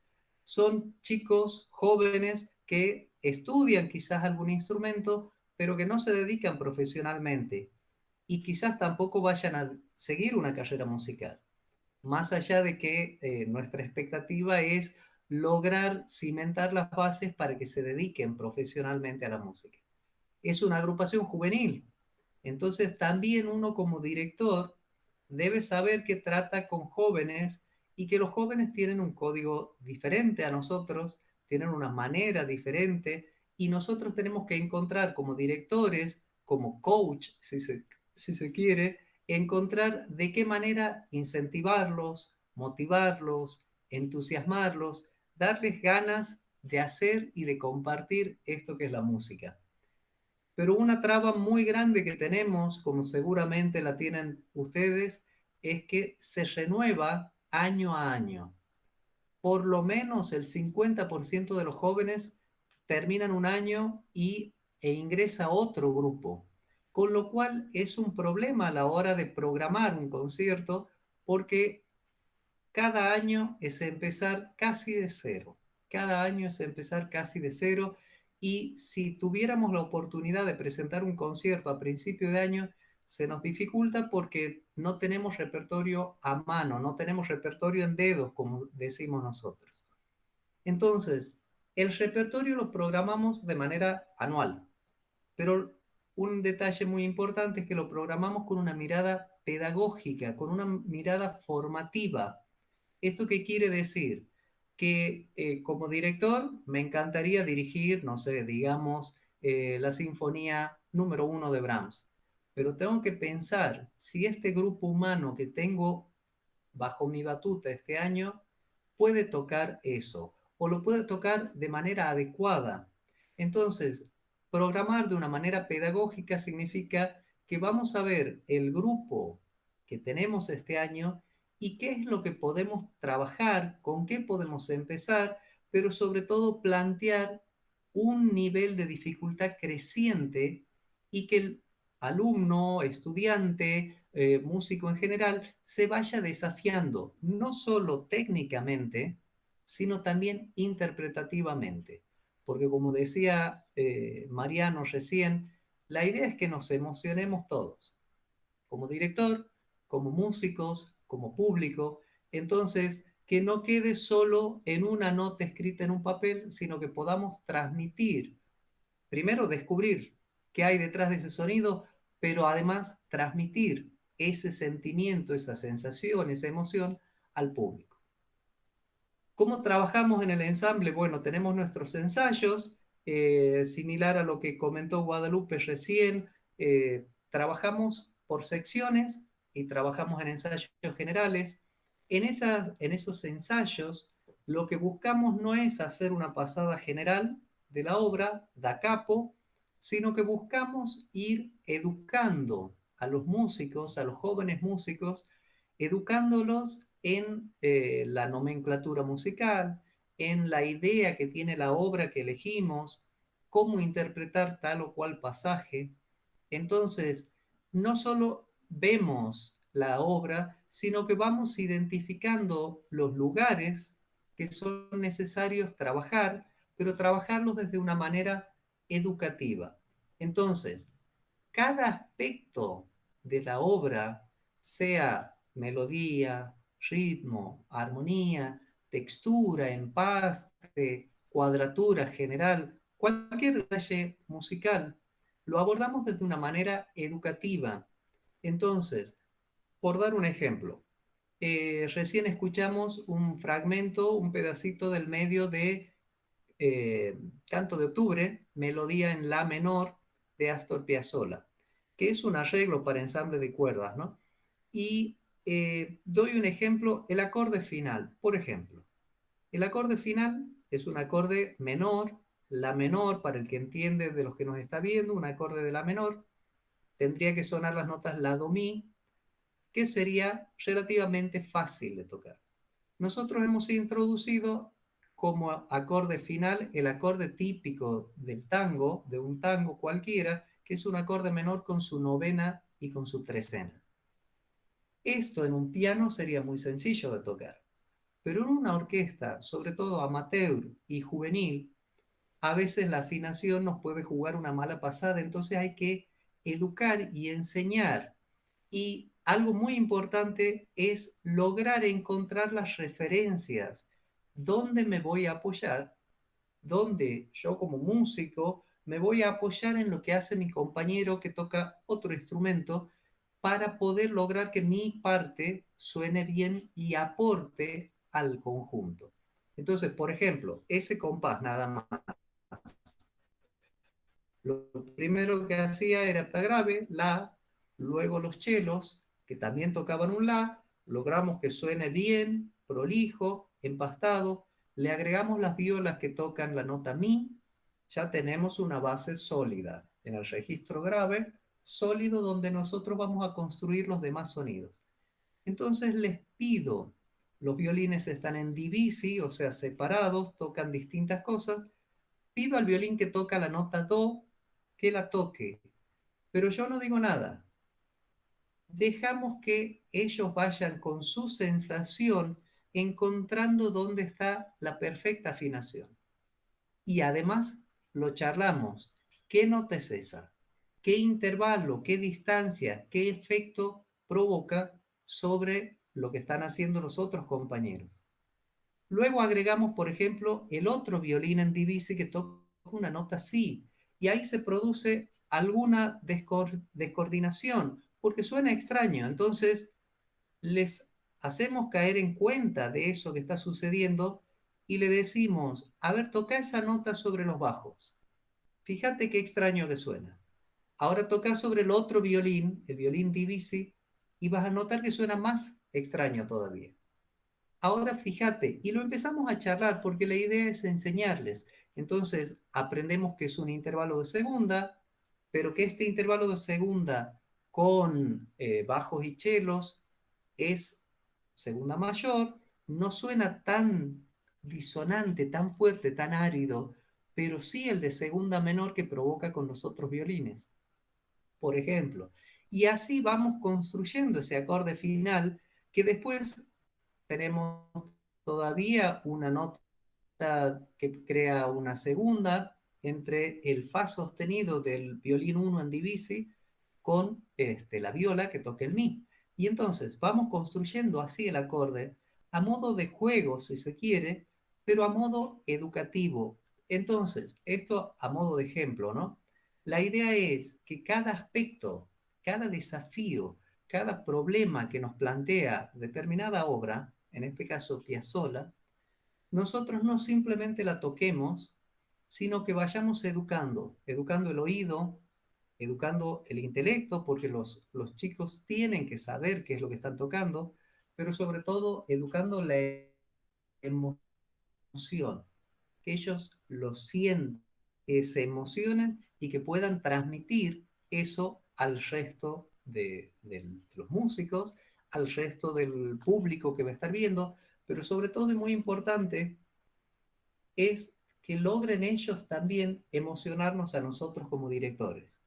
Son chicos jóvenes que estudian quizás algún instrumento, pero que no se dedican profesionalmente y quizás tampoco vayan a seguir una carrera musical. Más allá de que nuestra expectativa es lograr cimentar las bases para que se dediquen profesionalmente a la música. Es una agrupación juvenil. Entonces también uno como director debe saber que trata con jóvenes y que los jóvenes tienen un código diferente a nosotros, tienen una manera diferente y nosotros tenemos que encontrar como directores, como coach, si se quiere, encontrar de qué manera incentivarlos, motivarlos, entusiasmarlos, darles ganas de hacer y de compartir esto que es la música. Pero una traba muy grande que tenemos, como seguramente la tienen ustedes, es que se renueva año a año. Por lo menos el 50% de los jóvenes terminan un año e ingresa a otro grupo, con lo cual es un problema a la hora de programar un concierto porque cada año es empezar casi de cero. Cada año es empezar casi de cero y si tuviéramos la oportunidad de presentar un concierto a principio de año, se nos dificulta porque no tenemos repertorio a mano, no tenemos repertorio en dedos, como decimos nosotros. Entonces, el repertorio lo programamos de manera anual, pero un detalle muy importante es que lo programamos con una mirada pedagógica, con una mirada formativa. ¿Esto qué quiere decir? Que como director me encantaría dirigir, no sé, digamos, la Sinfonía número 1 de Brahms, pero tengo que pensar si este grupo humano que tengo bajo mi batuta este año puede tocar eso o lo puede tocar de manera adecuada. Entonces, programar de una manera pedagógica significa que vamos a ver el grupo que tenemos este año y qué es lo que podemos trabajar, con qué podemos empezar, pero sobre todo plantear un nivel de dificultad creciente y que el alumno, estudiante, músico en general, se vaya desafiando, no solo técnicamente, sino también interpretativamente. Porque como decía Mariano recién, la idea es que nos emocionemos todos, como director, como músicos, como público. Entonces, que no quede solo en una nota escrita en un papel, sino que podamos transmitir, primero descubrir qué hay detrás de ese sonido, pero además transmitir ese sentimiento, esa sensación, esa emoción al público. ¿Cómo trabajamos en el ensamble? Bueno, tenemos nuestros ensayos, similar a lo que comentó Guadalupe recién, trabajamos por secciones y trabajamos en ensayos generales. En esos ensayos, lo que buscamos no es hacer una pasada general de la obra, da capo, sino que buscamos ir educando a los músicos, a los jóvenes músicos, educándolos en la nomenclatura musical, en la idea que tiene la obra que elegimos, cómo interpretar tal o cual pasaje. Entonces, no solo vemos la obra, sino que vamos identificando los lugares que son necesarios trabajar, pero trabajarlos desde una manera educativa. Entonces, cada aspecto de la obra, sea melodía, ritmo, armonía, textura, empaste, cuadratura general, cualquier detalle musical, lo abordamos desde una manera educativa. Entonces, por dar un ejemplo, recién escuchamos un fragmento, un pedacito del medio de Canto de Octubre, melodía en la menor de Astor Piazzolla, que es un arreglo para ensamble de cuerdas, ¿no? Y doy un ejemplo, el acorde final, por ejemplo. El acorde final es un acorde menor, la menor, para el que entiende de los que nos está viendo, un acorde de la menor, tendría que sonar las notas la, do, mi, que sería relativamente fácil de tocar. Nosotros hemos introducido como acorde final el acorde típico del tango, de un tango cualquiera, que es un acorde menor con su novena y con su trecena. Esto en un piano sería muy sencillo de tocar, pero en una orquesta, sobre todo amateur y juvenil, a veces la afinación nos puede jugar una mala pasada, entonces hay que educar y enseñar. Y algo muy importante es lograr encontrar las referencias, dónde me voy a apoyar, dónde yo como músico me voy a apoyar en lo que hace mi compañero que toca otro instrumento para poder lograr que mi parte suene bien y aporte al conjunto. Entonces, por ejemplo, ese compás nada más. Lo primero que hacía era hepta grave, la, luego los chelos, que también tocaban un la, logramos que suene bien, prolijo, empastado, le agregamos las violas que tocan la nota mi, ya tenemos una base sólida en el registro grave, sólido donde nosotros vamos a construir los demás sonidos. Entonces les pido, los violines están en divisi, o sea, separados, tocan distintas cosas, pido al violín que toca la nota do, que la toque, pero yo no digo nada. Dejamos que ellos vayan con su sensación encontrando dónde está la perfecta afinación. Y además lo charlamos. ¿Qué nota es esa? ¿Qué intervalo, qué distancia, qué efecto provoca sobre lo que están haciendo los otros compañeros? Luego agregamos, por ejemplo, el otro violín en divisi que toca una nota si, y ahí se produce alguna descoordinación, porque suena extraño. Entonces, les hacemos caer en cuenta de eso que está sucediendo y le decimos, a ver, toca esa nota sobre los bajos. Fíjate qué extraño que suena. Ahora toca sobre el otro violín, el violín divisi, y vas a notar que suena más extraño todavía. Ahora fíjate, y lo empezamos a charlar porque la idea es enseñarles. Entonces aprendemos que es un intervalo de segunda, pero que este intervalo de segunda con bajos y chelos es segunda mayor, no suena tan disonante, tan fuerte, tan árido, pero sí el de segunda menor que provoca con los otros violines, por ejemplo. Y así vamos construyendo ese acorde final que después tenemos todavía una nota que crea una segunda entre el fa sostenido del violín 1 en divisi con la viola que toca el mi. Y entonces vamos construyendo así el acorde a modo de juego, si se quiere, pero a modo educativo. Entonces, esto a modo de ejemplo, ¿no? La idea es que cada aspecto, cada desafío cada problema que nos plantea determinada obra, en este caso Piazzolla, nosotros no simplemente la toquemos, sino que vayamos educando el oído, educando el intelecto, porque los chicos tienen que saber qué es lo que están tocando, pero sobre todo educando la emoción, que ellos lo sientan, que se emocionen y que puedan transmitir eso al resto de los músicos, al resto del público que va a estar viendo, pero sobre todo y muy importante es que logren ellos también emocionarnos a nosotros como directores.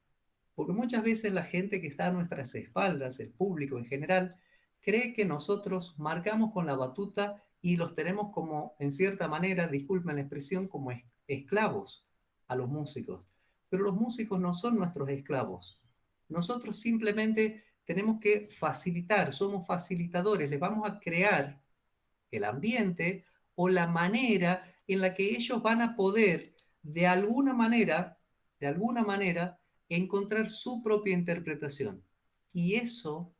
Porque muchas veces la gente que está a nuestras espaldas, el público en general, cree que nosotros marcamos con la batuta y los tenemos como, en cierta manera, disculpen la expresión, como esclavos a los músicos. Pero los músicos no son nuestros esclavos. Nosotros simplemente tenemos que facilitar, somos facilitadores, les vamos a crear el ambiente o la manera en la que ellos van a poder, de alguna manera, encontrar su propia interpretación. Y eso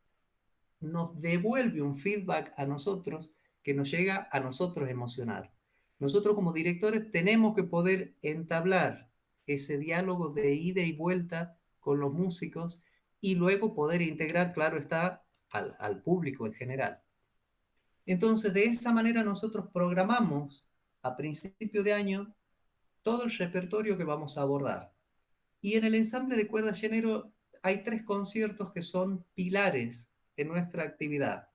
nos devuelve un feedback a nosotros que nos llega a nosotros a emocionar. Nosotros como directores tenemos que poder entablar ese diálogo de ida y vuelta con los músicos y luego poder integrar, claro está, al público en general. Entonces, de esa manera nosotros programamos a principio de año todo el repertorio que vamos a abordar. Y en el ensamble de cuerdas llanero hay 3 conciertos que son pilares en nuestra actividad.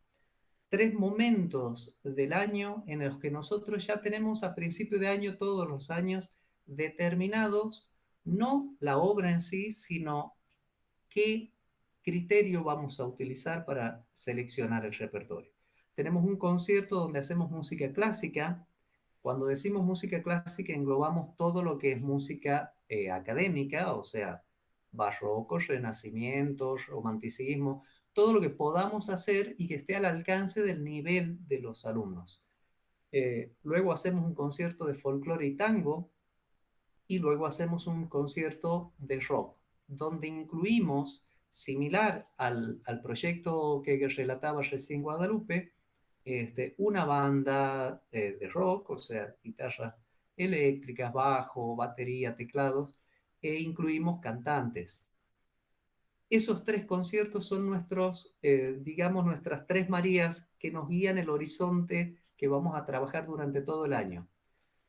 3 momentos del año en los que nosotros ya tenemos a principio de año, todos los años, determinados, no la obra en sí, sino qué criterio vamos a utilizar para seleccionar el repertorio. Tenemos un concierto donde hacemos música clásica. Cuando decimos música clásica englobamos todo lo que es música académica, o sea, barroco, renacimiento, romanticismo, todo lo que podamos hacer y que esté al alcance del nivel de los alumnos. Luego hacemos un concierto de folclore y tango y luego hacemos un concierto de rock, donde incluimos, similar al proyecto que relataba recién Guadalupe, una banda de rock, o sea, guitarras eléctricas, bajo, batería, teclados, e incluimos cantantes. Esos 3 conciertos son nuestros, digamos, nuestras 3 Marías que nos guían el horizonte que vamos a trabajar durante todo el año.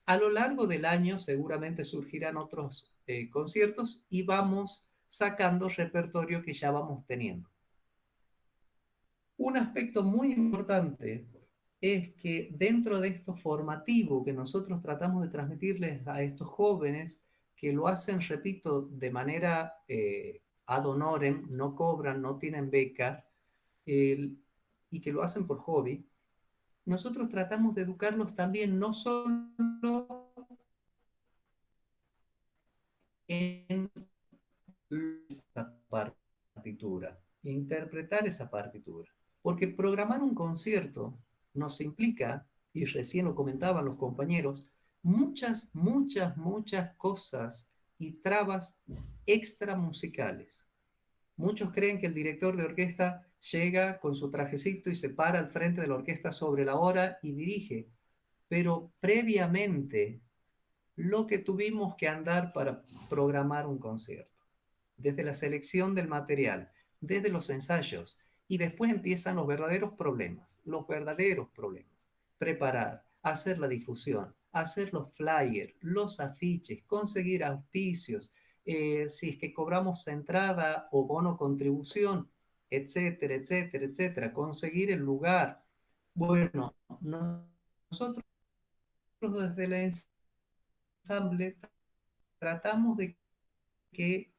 A lo largo del año seguramente surgirán otros conciertos y vamos sacando repertorio que ya vamos teniendo. Un aspecto muy importante es que dentro de esto formativo que nosotros tratamos de transmitirles a estos jóvenes, que lo hacen, repito, de manera ad honorem, no cobran, no tienen beca, y que lo hacen por hobby, nosotros tratamos de educarlos también no solo en esa partitura, interpretar esa partitura. Porque programar un concierto nos implica, y recién lo comentaban los compañeros, muchas cosas y trabas extra musicales. Muchos creen que el director de orquesta llega con su trajecito y se para al frente de la orquesta sobre la hora y dirige, pero previamente lo que tuvimos que andar para programar un concierto, desde la selección del material, desde los ensayos, y después empiezan los verdaderos problemas, preparar, hacer la difusión, hacer los flyers, los afiches, conseguir auspicios, si es que cobramos entrada o bono contribución, etcétera, etcétera, etcétera, conseguir el lugar. Bueno, nosotros desde el ensamble tratamos de que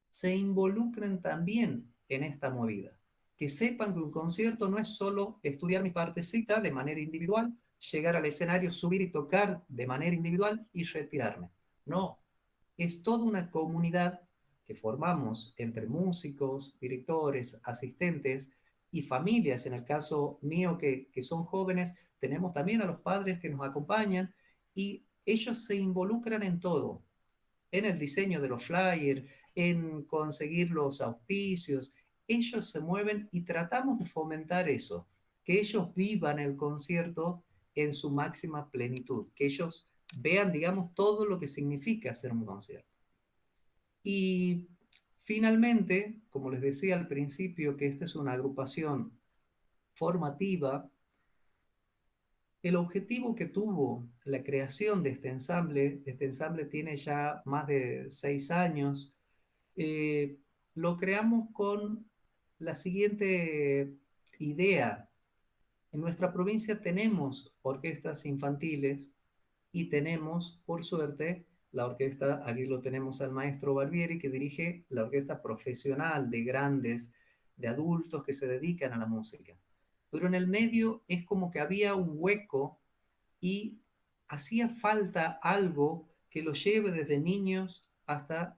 se involucren también en esta movida, que sepan que un concierto no es solo estudiar mi partecita de manera individual, llegar al escenario, subir y tocar de manera individual y retirarme. No, es toda una comunidad que formamos entre músicos, directores, asistentes y familias. En el caso mío, que son jóvenes, tenemos también a los padres que nos acompañan y ellos se involucran en todo, en el diseño de los flyers, en conseguir los auspicios, ellos se mueven y tratamos de fomentar eso, que ellos vivan el concierto en su máxima plenitud, que ellos vean, digamos, todo lo que significa hacer un concierto. Y finalmente, como les decía al principio, que esta es una agrupación formativa, el objetivo que tuvo la creación de este ensamble tiene ya más de 6 años, lo creamos con la siguiente idea. En nuestra provincia tenemos orquestas infantiles y tenemos, por suerte, la orquesta, aquí lo tenemos al maestro Barbieri, que dirige la orquesta profesional de grandes, de adultos que se dedican a la música. Pero en el medio es como que había un hueco y hacía falta algo que lo lleve desde niños hasta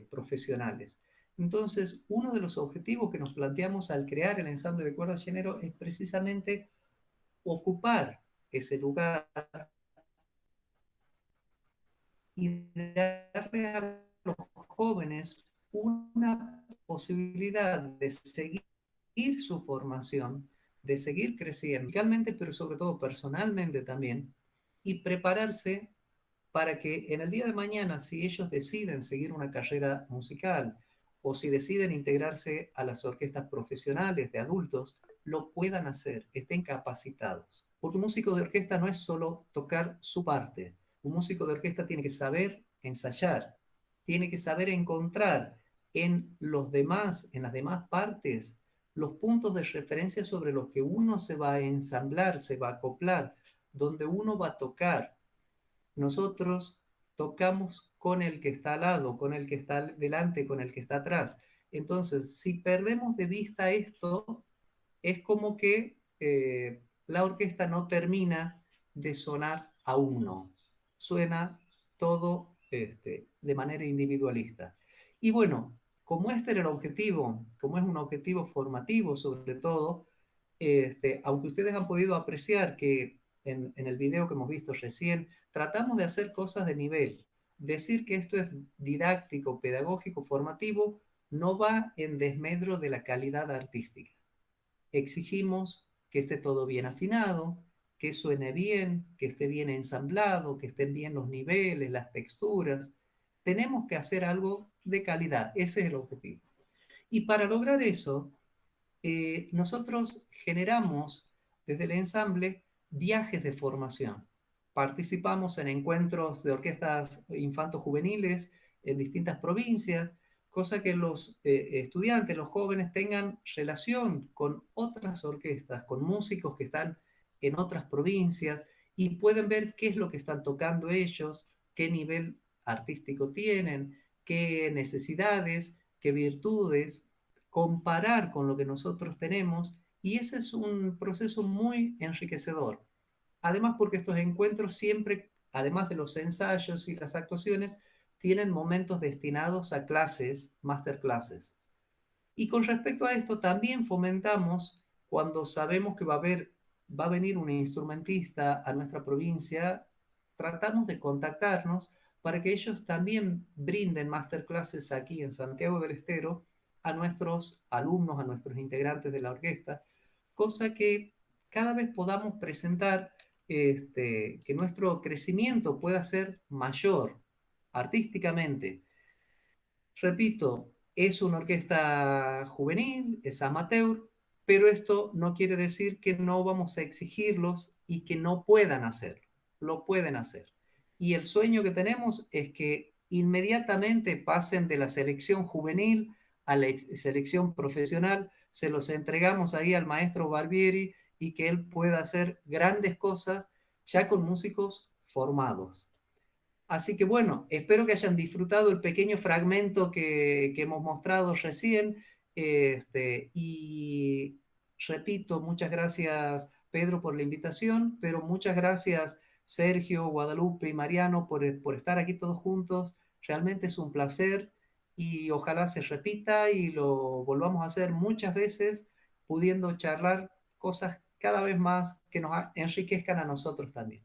profesionales. Entonces, uno de los objetivos que nos planteamos al crear el ensamble de cuerdas llanero es precisamente ocupar ese lugar y darle a los jóvenes una posibilidad de seguir su formación, de seguir creciendo musicalmente, pero sobre todo personalmente también, y prepararse para que en el día de mañana, si ellos deciden seguir una carrera musical o si deciden integrarse a las orquestas profesionales de adultos, lo puedan hacer, estén capacitados. Porque un músico de orquesta no es solo tocar su parte. Un músico de orquesta tiene que saber ensayar, tiene que saber encontrar en los demás, en las demás partes, los puntos de referencia sobre los que uno se va a ensamblar, se va a acoplar, donde uno va a tocar. Nosotros tocamos con el que está al lado, con el que está delante, con el que está atrás. Entonces, si perdemos de vista esto, es como que la orquesta no termina de sonar a uno. Suena todo de manera individualista. Y bueno, como este era el objetivo, como es un objetivo formativo sobre todo, aunque ustedes han podido apreciar que en el video que hemos visto recién, tratamos de hacer cosas de nivel. Decir que esto es didáctico, pedagógico, formativo, no va en desmedro de la calidad artística. Exigimos que esté todo bien afinado, que suene bien, que esté bien ensamblado, que estén bien los niveles, las texturas. Tenemos que hacer algo de calidad, ese es el objetivo. Y para lograr eso, nosotros generamos desde el ensamble viajes de formación. Participamos en encuentros de orquestas infanto-juveniles en distintas provincias, cosa que los estudiantes, los jóvenes tengan relación con otras orquestas, con músicos que están en otras provincias y pueden ver qué es lo que están tocando ellos, qué nivel artístico tienen, qué necesidades, qué virtudes, comparar con lo que nosotros tenemos, y ese es un proceso muy enriquecedor. Además, porque estos encuentros siempre, además de los ensayos y las actuaciones, tienen momentos destinados a clases, masterclasses. Y con respecto a esto, también fomentamos cuando sabemos que va a venir un instrumentista a nuestra provincia, tratamos de contactarnos para que ellos también brinden masterclasses aquí en Santiago del Estero a nuestros alumnos, a nuestros integrantes de la orquesta, cosa que cada vez podamos presentar que nuestro crecimiento pueda ser mayor artísticamente. Repito, es una orquesta juvenil, es amateur, pero esto no quiere decir que no vamos a exigirlos y que no puedan hacerlo. Lo pueden hacer. Y el sueño que tenemos es que inmediatamente pasen de la selección juvenil a la selección profesional, se los entregamos ahí al maestro Barbieri y que él pueda hacer grandes cosas ya con músicos formados. Así que bueno, espero que hayan disfrutado el pequeño fragmento que hemos mostrado recién. Y repito, muchas gracias Pedro por la invitación, pero muchas gracias Sergio, Guadalupe y Mariano por estar aquí todos juntos. Realmente es un placer y ojalá se repita y lo volvamos a hacer muchas veces, pudiendo charlar cosas cada vez más que nos enriquezcan a nosotros también.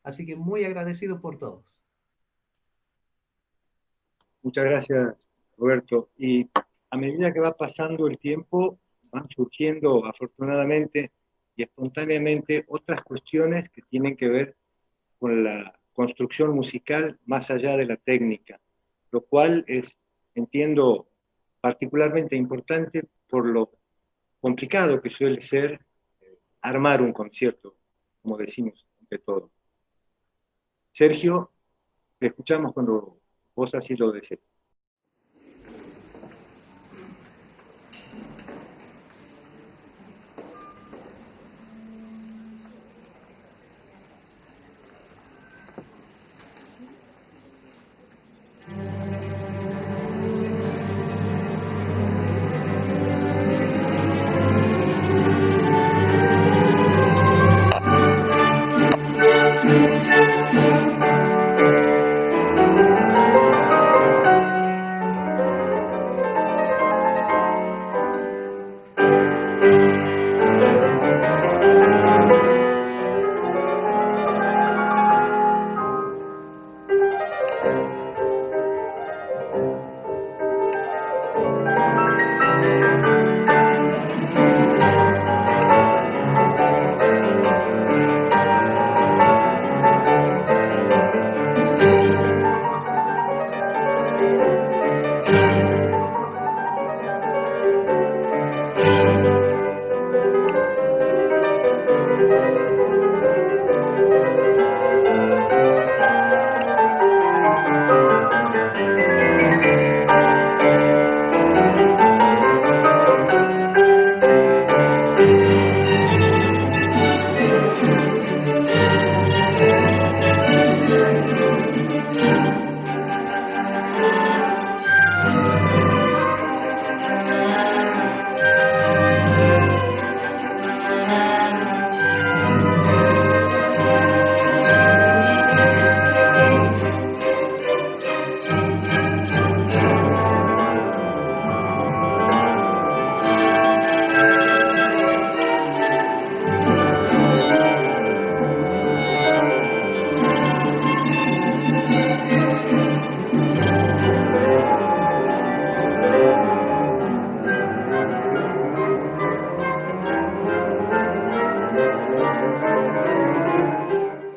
Así que muy agradecido por todos. Muchas gracias, Roberto. Y a medida que va pasando el tiempo, van surgiendo afortunadamente y espontáneamente otras cuestiones que tienen que ver con la construcción musical más allá de la técnica, lo cual es, entiendo, particularmente importante por lo complicado que suele ser armar un concierto, como decimos entre todos. Sergio, te escuchamos cuando vos así lo desees.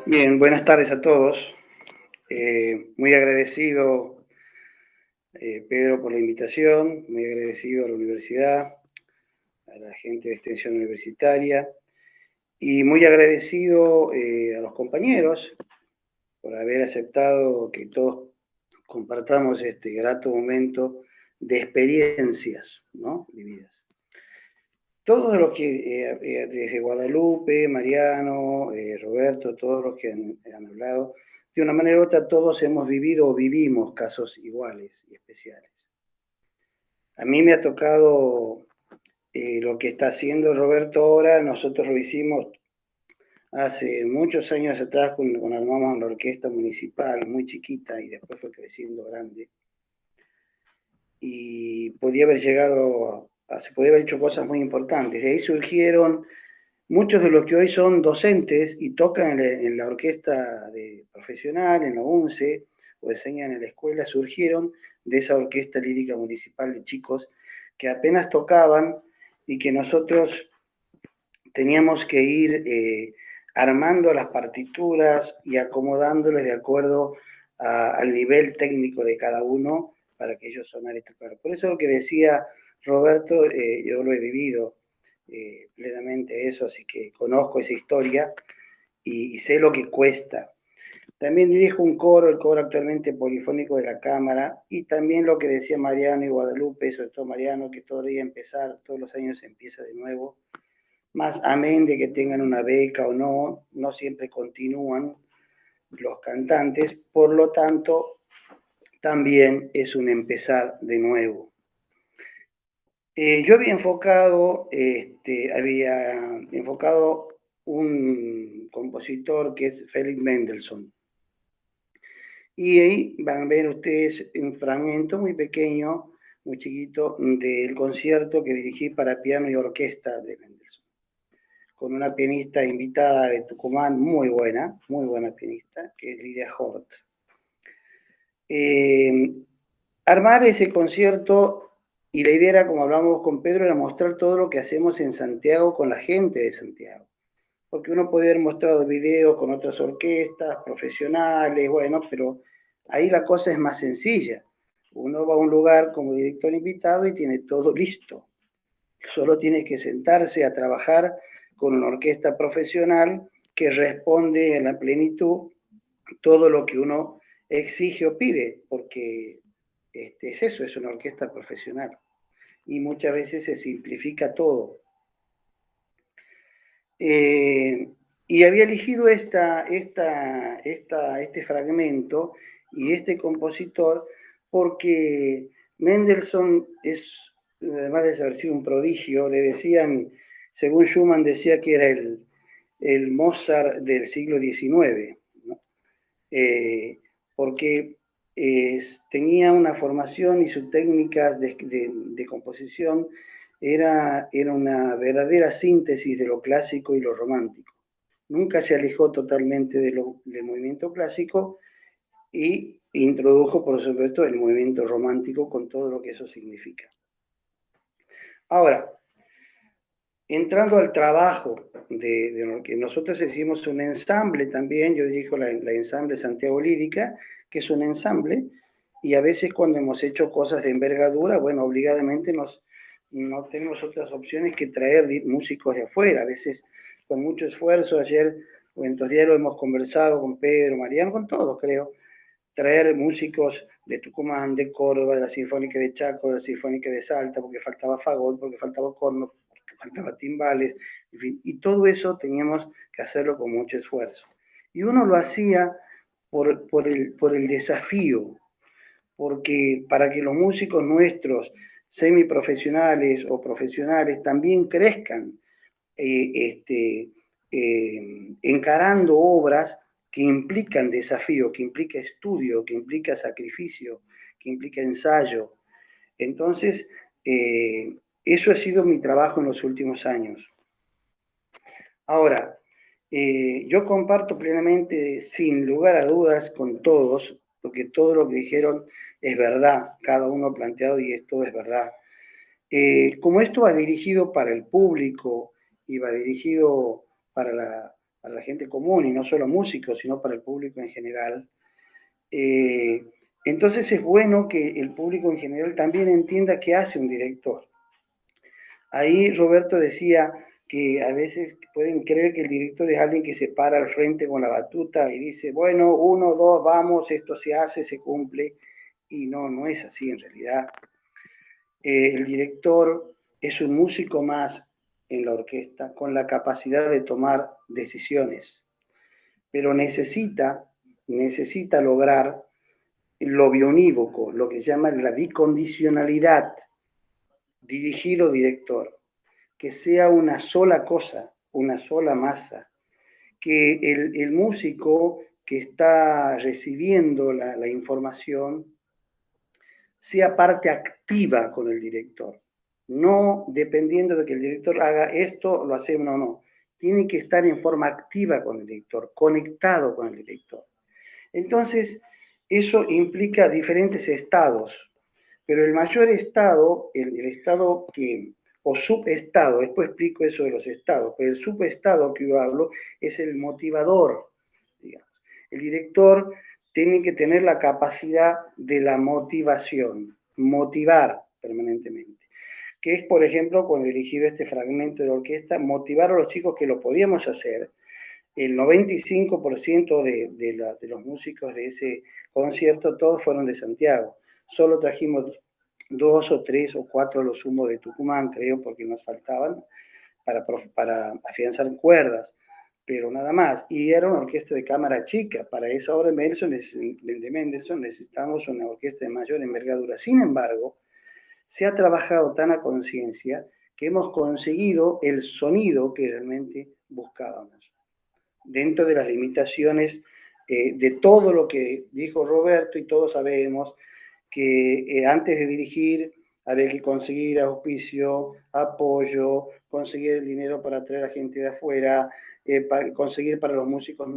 Bien, buenas tardes a todos. Muy agradecido, Pedro, por la invitación, muy agradecido a la universidad, a la gente de Extensión Universitaria, y muy agradecido a los compañeros por haber aceptado que todos compartamos este grato momento de experiencias, ¿no?, vividas. Todos los que, desde Guadalupe, Mariano, Roberto, todos los que han hablado, de una manera u otra todos hemos vivido o vivimos casos iguales y especiales. A mí me ha tocado lo que está haciendo Roberto ahora. Nosotros lo hicimos hace muchos años atrás cuando armamos una orquesta municipal muy chiquita y después fue creciendo grande. Y podía haber llegado se podía haber hecho cosas muy importantes. De ahí surgieron muchos de los que hoy son docentes y tocan en la orquesta profesional, en la UNCE, o enseñan en la escuela, surgieron de esa orquesta lírica municipal de chicos que apenas tocaban y que nosotros teníamos que ir armando las partituras y acomodándoles de acuerdo al nivel técnico de cada uno para que ellos sonaran y tocaran. Por eso lo que decía Roberto, yo lo he vivido plenamente eso, así que conozco esa historia y sé lo que cuesta. También dirijo un coro, el coro actualmente polifónico de la Cámara, y también lo que decía Mariano y Guadalupe, sobre todo Mariano, que todavía empezar, todos los años se empieza de nuevo, más amén de que tengan una beca o no, no siempre continúan los cantantes, por lo tanto, también es un empezar de nuevo. Yo había enfocado un compositor que es Felix Mendelssohn. Y ahí van a ver ustedes un fragmento muy pequeño, muy chiquito, del concierto que dirigí para piano y orquesta de Mendelssohn, con una pianista invitada de Tucumán, muy buena pianista, que es Lidia Hort. Armar ese concierto Y la idea era, como hablamos con Pedro, era mostrar todo lo que hacemos en Santiago con la gente de Santiago. Porque uno puede haber mostrado videos con otras orquestas, profesionales, bueno, pero ahí la cosa es más sencilla. Uno va a un lugar como director invitado y tiene todo listo. Solo tiene que sentarse a trabajar con una orquesta profesional que responde en la plenitud todo lo que uno exige o pide, porque es eso, es una orquesta profesional. Y muchas veces se simplifica todo. Y había elegido este fragmento y este compositor porque Mendelssohn es, además de haber sido un prodigio, le decían, según Schumann decía que era el Mozart del siglo XIX, ¿no? Porque tenía una formación y sus técnicas de composición era una verdadera síntesis de lo clásico y lo romántico. Nunca se alejó totalmente del movimiento clásico y introdujo, por supuesto, el movimiento romántico con todo lo que eso significa. Ahora, entrando al trabajo de lo que nosotros hicimos un ensamble también, yo dirijo la ensamble Santiago Lírica, que es un ensamble, y a veces cuando hemos hecho cosas de envergadura, bueno, obligadamente no tenemos otras opciones que traer músicos de afuera, a veces con mucho esfuerzo. Ayer o en estos días lo hemos conversado con Pedro, Mariano, con todos creo, traer músicos de Tucumán, de Córdoba, de la Sinfónica de Chaco, de la Sinfónica de Salta, porque faltaba fagot, porque faltaba corno, porque faltaba timbales, en fin, y todo eso teníamos que hacerlo con mucho esfuerzo. Y uno lo hacía por el desafío, porque para que los músicos nuestros, semiprofesionales o profesionales, también crezcan encarando obras que implican desafío, que implica estudio, que implica sacrificio, que implica ensayo. Entonces, eso ha sido mi trabajo en los últimos años. Ahora, yo comparto plenamente, sin lugar a dudas, con todos, porque todo lo que dijeron es verdad, cada uno planteado y todo es verdad. Como esto va dirigido para el público y va dirigido para la gente común, y no solo músicos, sino para el público en general, entonces es bueno que el público en general también entienda qué hace un director. Ahí Roberto decía que a veces pueden creer que el director es alguien que se para al frente con la batuta y dice, bueno, 1, 2, vamos, esto se hace, se cumple, y no es así en realidad. El director es un músico más en la orquesta con la capacidad de tomar decisiones, pero necesita lograr lo bionívoco, lo que se llama la bicondicionalidad, dirigido director, que sea una sola cosa, una sola masa, que el músico que está recibiendo la información sea parte activa con el director, no dependiendo de que el director haga esto, lo hacemos o no. Tiene que estar en forma activa con el director, conectado con el director. Entonces, eso implica diferentes estados, pero el mayor estado, el estado que, o subestado, después explico eso de los estados, pero el subestado que yo hablo es el motivador, digamos. El director tiene que tener la capacidad de la motivación, motivar permanentemente. Que es, por ejemplo, cuando he dirigido este fragmento de la orquesta, motivar a los chicos que lo podíamos hacer. El 95% de los músicos de ese concierto, todos fueron de Santiago. Solo trajimos 2 o 3 o 4 los humos de Tucumán, creo, porque nos faltaban para afianzar cuerdas, pero nada más. Y era una orquesta de cámara chica. Para esa obra de Mendelssohn necesitamos una orquesta de mayor envergadura. Sin embargo, se ha trabajado tan a conciencia que hemos conseguido el sonido que realmente buscábamos, dentro de las limitaciones de todo lo que dijo Roberto, y todos sabemos que antes de dirigir había que conseguir auspicio, apoyo, conseguir el dinero para traer a gente de afuera, conseguir para los músicos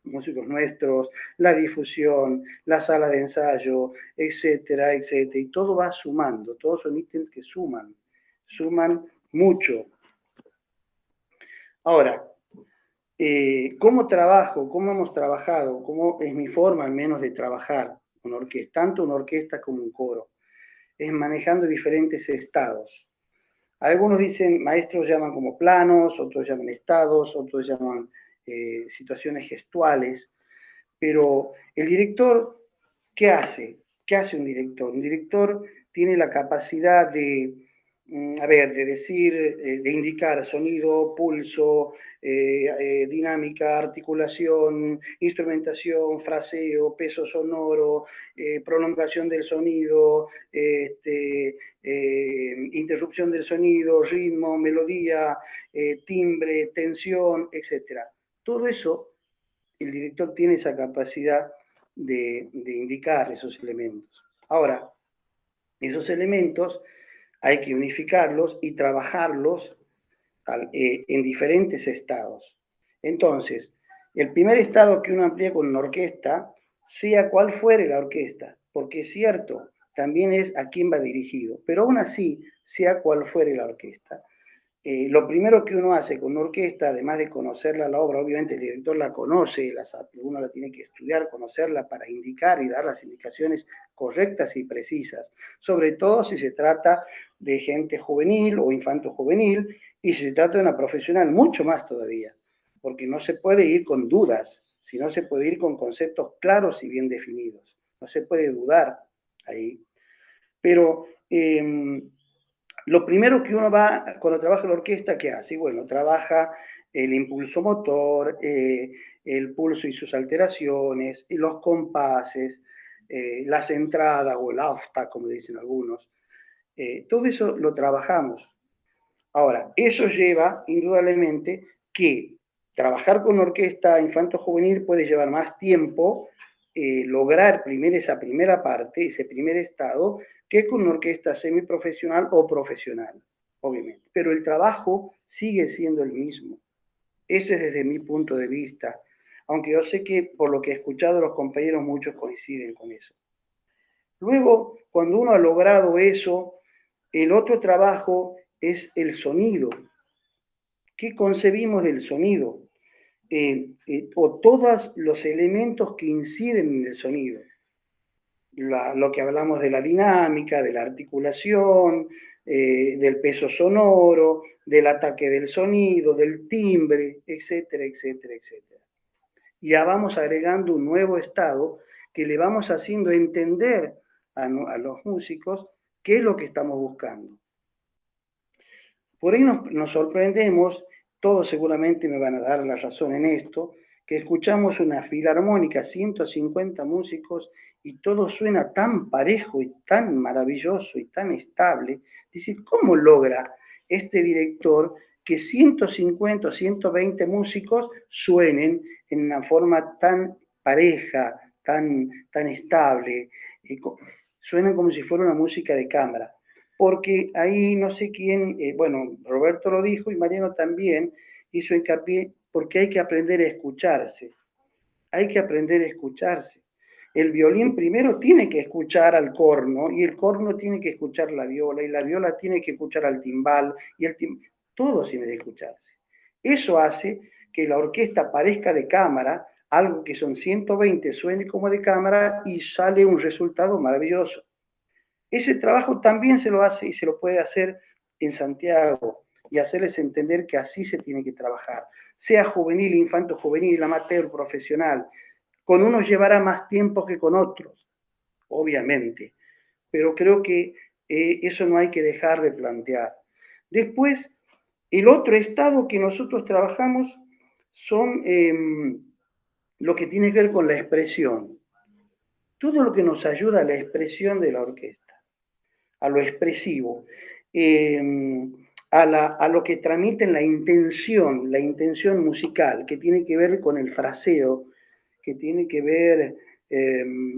músicos nuestros, la difusión, la sala de ensayo, etcétera, etcétera, y todo va sumando, todos son ítems que suman mucho. Ahora, ¿cómo trabajo? ¿Cómo hemos trabajado? ¿Cómo es mi forma al menos de trabajar una orquesta? Tanto una orquesta como un coro. Es manejando diferentes estados. Algunos dicen, maestros llaman como planos, otros llaman estados, otros llaman situaciones gestuales, pero el director, ¿qué hace? ¿Qué hace un director? Un director tiene la capacidad de, de decir, de indicar sonido, pulso, dinámica, articulación, instrumentación, fraseo, peso sonoro, prolongación del sonido, interrupción del sonido, ritmo, melodía, timbre, tensión, etc. Todo eso, el director tiene esa capacidad de indicar esos elementos. Ahora, esos elementos hay que unificarlos y trabajarlos en diferentes estados. Entonces, el primer estado que uno amplía con una orquesta, sea cual fuere la orquesta, porque es cierto, también es a quién va dirigido, pero aún así, sea cual fuere la orquesta, lo primero que uno hace con una orquesta, además de conocerla la obra, obviamente el director la conoce, uno la tiene que estudiar, conocerla para indicar y dar las indicaciones correctas y precisas, sobre todo si se trata de gente juvenil o infanto juvenil, y si se trata de una profesional, mucho más todavía, porque no se puede ir con dudas, sino se puede ir con conceptos claros y bien definidos, no se puede dudar ahí. Pero lo primero que uno va, cuando trabaja en la orquesta, ¿qué hace? Bueno, trabaja el impulso motor, el pulso y sus alteraciones, y los compases, las entradas o el afta, como dicen algunos. Todo eso lo trabajamos. Ahora, eso lleva indudablemente que trabajar con orquesta infanto-juvenil puede llevar más tiempo, lograr esa primera parte, ese primer estado, que con una orquesta semiprofesional o profesional, obviamente. Pero el trabajo sigue siendo el mismo. Ese es desde mi punto de vista, aunque yo sé que por lo que he escuchado los compañeros muchos coinciden con eso. Luego, cuando uno ha logrado eso, el otro trabajo es el sonido. ¿Qué concebimos del sonido? O todos los elementos que inciden en el sonido. Lo que hablamos de la dinámica, de la articulación, del peso sonoro, del ataque del sonido, del timbre, etcétera, etcétera, etcétera. Y ya vamos agregando un nuevo estado que le vamos haciendo entender a los músicos qué es lo que estamos buscando. Por ahí nos sorprendemos, todos seguramente me van a dar la razón en esto, que escuchamos una filarmónica, 150 músicos, y todo suena tan parejo y tan maravilloso y tan estable. Dice, ¿cómo logra este director que 150 o 120 músicos suenen en una forma tan pareja, tan estable? Suenan como si fuera una música de cámara. Porque ahí no sé quién, bueno, Roberto lo dijo y Mariano también hizo hincapié, porque hay que aprender a escucharse. Hay que aprender a escucharse. El violín primero tiene que escuchar al corno, y el corno tiene que escuchar la viola, y la viola tiene que escuchar al timbal, y todo tiene que escucharse. Eso hace que la orquesta parezca de cámara, algo que son 120 suene como de cámara, y sale un resultado maravilloso. Ese trabajo también se lo hace y se lo puede hacer en Santiago y hacerles entender que así se tiene que trabajar. Sea juvenil, infanto juvenil, amateur, profesional. Con unos llevará más tiempo que con otros, obviamente. Pero creo que eso no hay que dejar de plantear. Después, el otro estado que nosotros trabajamos son lo que tiene que ver con la expresión. Todo lo que nos ayuda a la expresión de la orquesta, a lo expresivo, a lo que transmiten la intención musical, que tiene que ver con el fraseo, que tiene que ver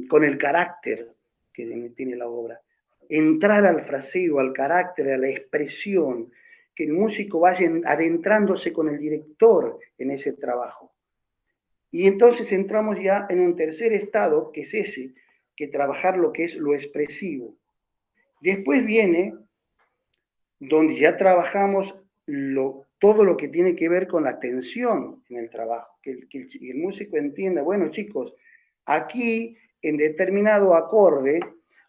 con el carácter que tiene la obra. Entrar al fraseo, al carácter, a la expresión, que el músico vaya adentrándose con el director en ese trabajo. Y entonces entramos ya en un tercer estado, que es ese, que trabajar lo que es lo expresivo. Después viene donde ya trabajamos todo lo que tiene que ver con la tensión en el trabajo, que el músico entienda, bueno chicos, aquí en determinado acorde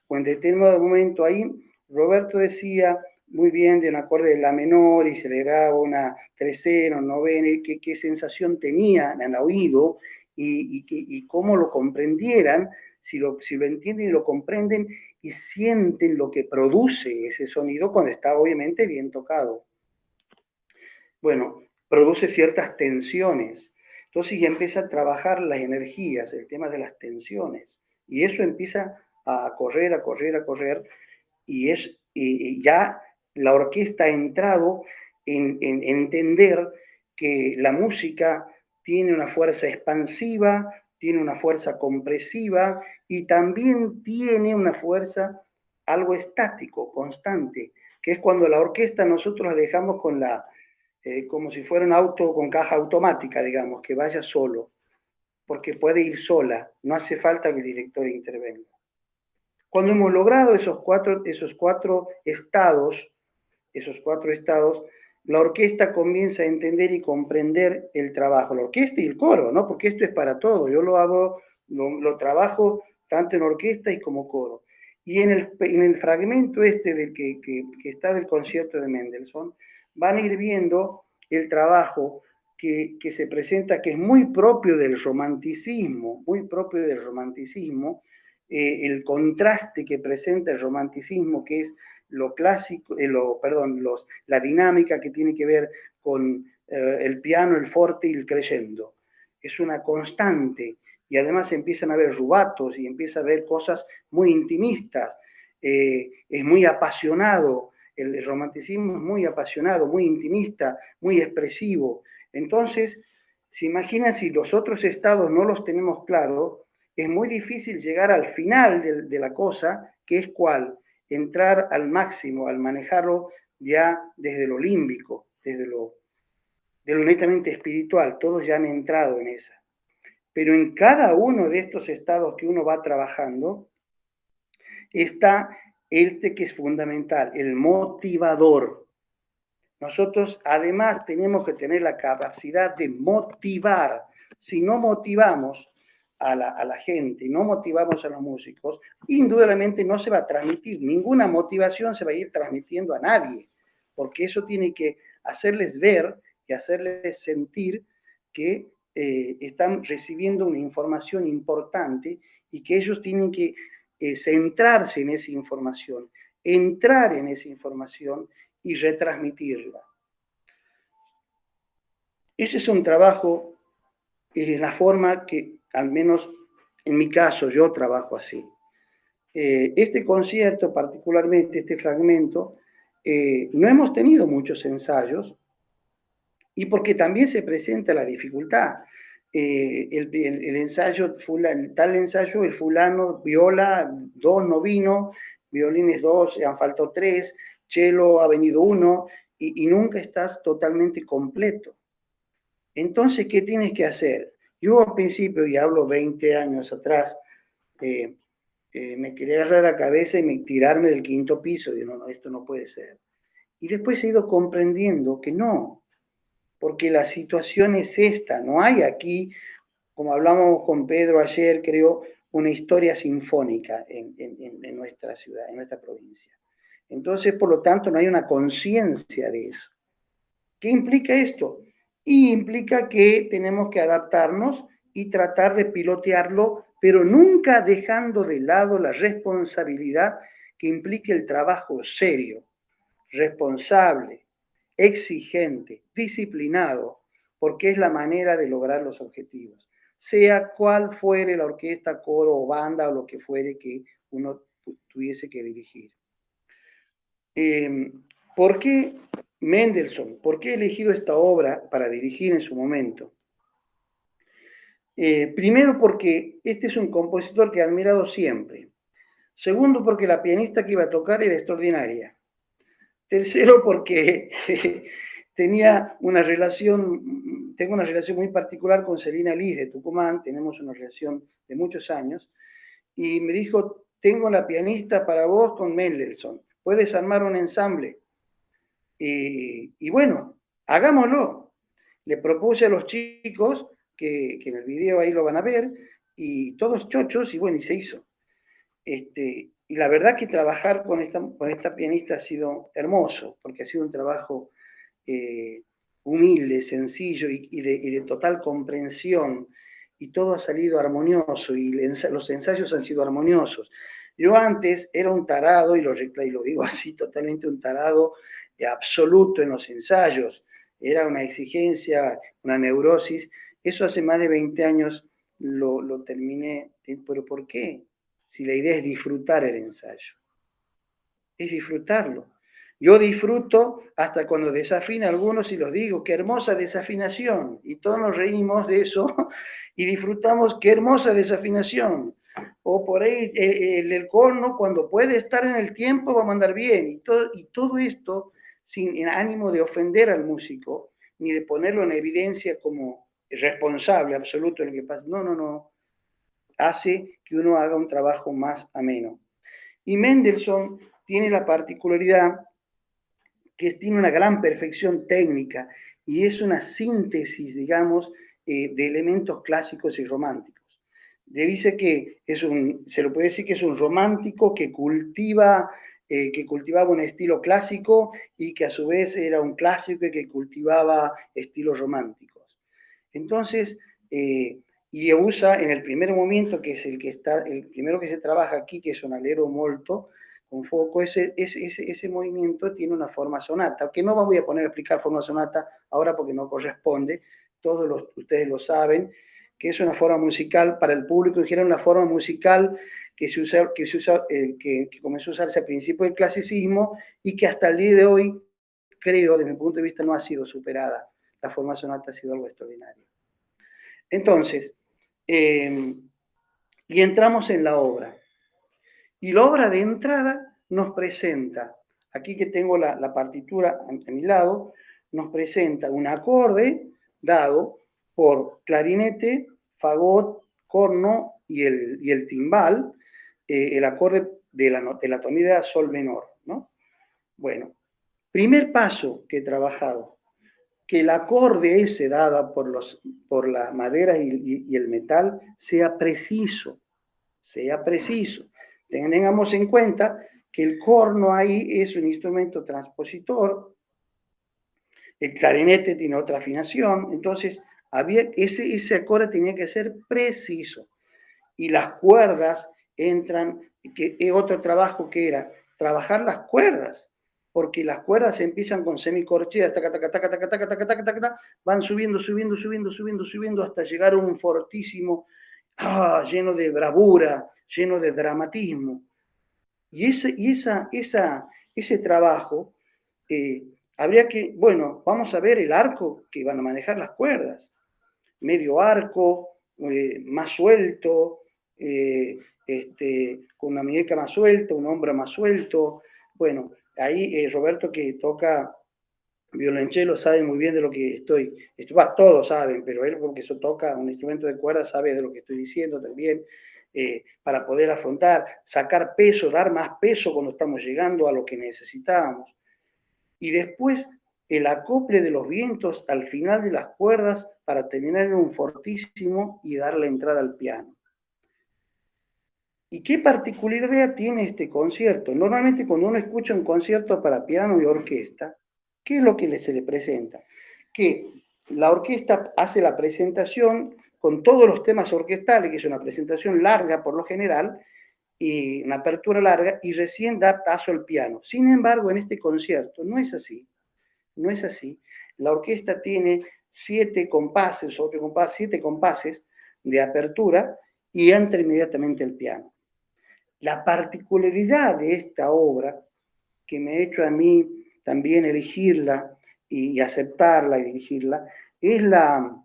o en determinado momento ahí, Roberto decía muy bien de un acorde de la menor y se le graba una trecena, novena, qué sensación tenían en el oído y cómo lo comprendieran, si lo entienden y lo comprenden y sienten lo que produce ese sonido cuando está obviamente bien tocado. Bueno, produce ciertas tensiones. Entonces ya empieza a trabajar las energías, el tema de las tensiones. Y eso empieza a correr, a correr, a correr. Y ya la orquesta ha entrado en entender que la música tiene una fuerza expansiva, tiene una fuerza compresiva y también tiene una fuerza algo estático, constante, que es cuando la orquesta nosotros la dejamos con como si fuera un auto con caja automática, digamos, que vaya solo, porque puede ir sola, no hace falta que el director intervenga. Cuando hemos logrado esos cuatro estados, la orquesta comienza a entender y comprender el trabajo, la orquesta y el coro, ¿no? Porque esto es para todo, yo lo trabajo tanto en orquesta y como coro. Y en el fragmento del que está del concierto de Mendelssohn, van a ir viendo el trabajo que se presenta, que es muy propio del romanticismo, el contraste que presenta el romanticismo, que es lo clásico, la dinámica que tiene que ver con el piano, el forte y el crescendo. Es una constante y además empiezan a haber rubatos y empieza a haber cosas muy intimistas. Es muy apasionado, el romanticismo es muy apasionado, muy intimista, muy expresivo. Entonces, se imaginan si los otros estados no los tenemos claros, es muy difícil llegar al final de la cosa, que es cuál, entrar al máximo, al manejarlo ya desde lo límbico, de lo netamente espiritual, todos ya han entrado en esa. Pero en cada uno de estos estados que uno va trabajando, está este que es fundamental, el motivador. Nosotros además tenemos que tener la capacidad de motivar. Si no motivamos a la gente, no motivamos a los músicos, indudablemente no se va a transmitir, ninguna motivación se va a ir transmitiendo a nadie, porque eso tiene que hacerles ver y hacerles sentir que están recibiendo una información importante y que ellos tienen que centrarse en esa información, entrar en esa información y retransmitirla. Ese es un trabajo, es la forma que, al menos en mi caso, yo trabajo así. Este concierto, particularmente este fragmento, no hemos tenido muchos ensayos y porque también se presenta la dificultad. El ensayo, tal ensayo, el fulano, viola, 2 no vino, violines 2, han faltado 3, cello ha venido 1 y nunca estás totalmente completo. Entonces, ¿qué tienes que hacer? Yo al principio, y hablo 20 años atrás, me quería agarrar la cabeza y tirarme del 5º piso. Digo, no, esto no puede ser. Y después he ido comprendiendo que no, porque la situación es esta. No hay aquí, como hablamos con Pedro ayer, creo, una historia sinfónica en nuestra ciudad, en nuestra provincia. Entonces, por lo tanto, no hay una conciencia de eso. ¿Qué implica esto? Y implica que tenemos que adaptarnos y tratar de pilotearlo, pero nunca dejando de lado la responsabilidad que implica el trabajo serio, responsable, exigente, disciplinado, porque es la manera de lograr los objetivos, sea cual fuere la orquesta, coro o banda o lo que fuere que uno tuviese que dirigir. ¿Por qué Mendelssohn? ¿Por qué he elegido esta obra para dirigir en su momento? Primero porque este es un compositor que he admirado siempre. Segundo porque la pianista que iba a tocar era extraordinaria. Tercero porque tengo una relación muy particular con Celina Liz de Tucumán, tenemos una relación de muchos años, y me dijo, tengo la pianista para vos con Mendelssohn, puedes armar un ensamble. Y bueno, hagámoslo. Le propuse a los chicos, que en el video ahí lo van a ver, y todos chochos, y bueno, y se hizo. Y la verdad que trabajar con esta pianista ha sido hermoso, porque ha sido un trabajo humilde, sencillo y de total comprensión, y todo ha salido armonioso, y los ensayos han sido armoniosos. Yo antes era un tarado, y lo digo así, totalmente un tarado absoluto en los ensayos, era una exigencia, una neurosis. Eso hace más de 20 años lo terminé. ¿Pero por qué? Si la idea es disfrutar el ensayo, es disfrutarlo. Yo disfruto hasta cuando desafina a algunos y los digo, qué hermosa desafinación, y todos nos reímos de eso y disfrutamos, qué hermosa desafinación. O por ahí el corno, cuando puede estar en el tiempo, va a andar bien, y todo esto sin ánimo de ofender al músico, ni de ponerlo en evidencia como responsable absoluto de lo que pasa. No. Hace que uno haga un trabajo más ameno. Y Mendelssohn tiene la particularidad que tiene una gran perfección técnica y es una síntesis, digamos, de elementos clásicos y románticos. Dice que se lo puede decir que es un romántico que cultivaba un estilo clásico y que a su vez era un clásico que cultivaba estilos románticos. Entonces, y usa en el primer movimiento, que es el primero que se trabaja aquí, que es un allegro molto, con foco, ese movimiento tiene una forma sonata, que no voy a poner a explicar forma sonata ahora porque no corresponde, ustedes lo saben, que es una forma musical, para el público en general, una forma musical que comenzó a usarse a principios del clasicismo y que hasta el día de hoy, creo, desde mi punto de vista, no ha sido superada. La forma sonata ha sido algo extraordinario. Entonces, y entramos en la obra. Y la obra de entrada nos presenta, aquí que tengo la partitura a mi lado, nos presenta un acorde dado por clarinete, fagot, corno y el timbal, el acorde de la tonalidad sol menor, ¿no? Bueno, primer paso que he trabajado, que el acorde ese dado por la madera y el metal sea preciso. Tengamos en cuenta que el corno ahí es un instrumento transpositor, el clarinete tiene otra afinación, entonces ese acorde tenía que ser preciso. Y las cuerdas entran, que es otro trabajo que era trabajar las cuerdas, porque las cuerdas empiezan con semicorcheas, van subiendo hasta llegar a un fortísimo, lleno de bravura, lleno de dramatismo. Y ese trabajo, habría que, bueno, vamos a ver el arco que van a manejar las cuerdas. Medio arco, más suelto, con una muñeca más suelta, un hombro más suelto. Bueno, ahí Roberto, que toca violonchelo, sabe muy bien de lo que todos saben, pero él, porque eso toca un instrumento de cuerda, sabe de lo que estoy diciendo también, para poder afrontar, sacar peso, dar más peso cuando estamos llegando a lo que necesitábamos. Y después el acople de los vientos al final de las cuerdas para terminar en un fortísimo y dar la entrada al piano. ¿Y qué particularidad tiene este concierto? Normalmente cuando uno escucha un concierto para piano y orquesta, ¿qué es lo que se le presenta? Que la orquesta hace la presentación con todos los temas orquestales, que es una presentación larga por lo general, y una apertura larga, y recién da paso al piano. Sin embargo, en este concierto no es así. No es así. La orquesta tiene 7 compases de apertura y entra inmediatamente el piano. La particularidad de esta obra, que me ha hecho a mí también elegirla y aceptarla y dirigirla, es la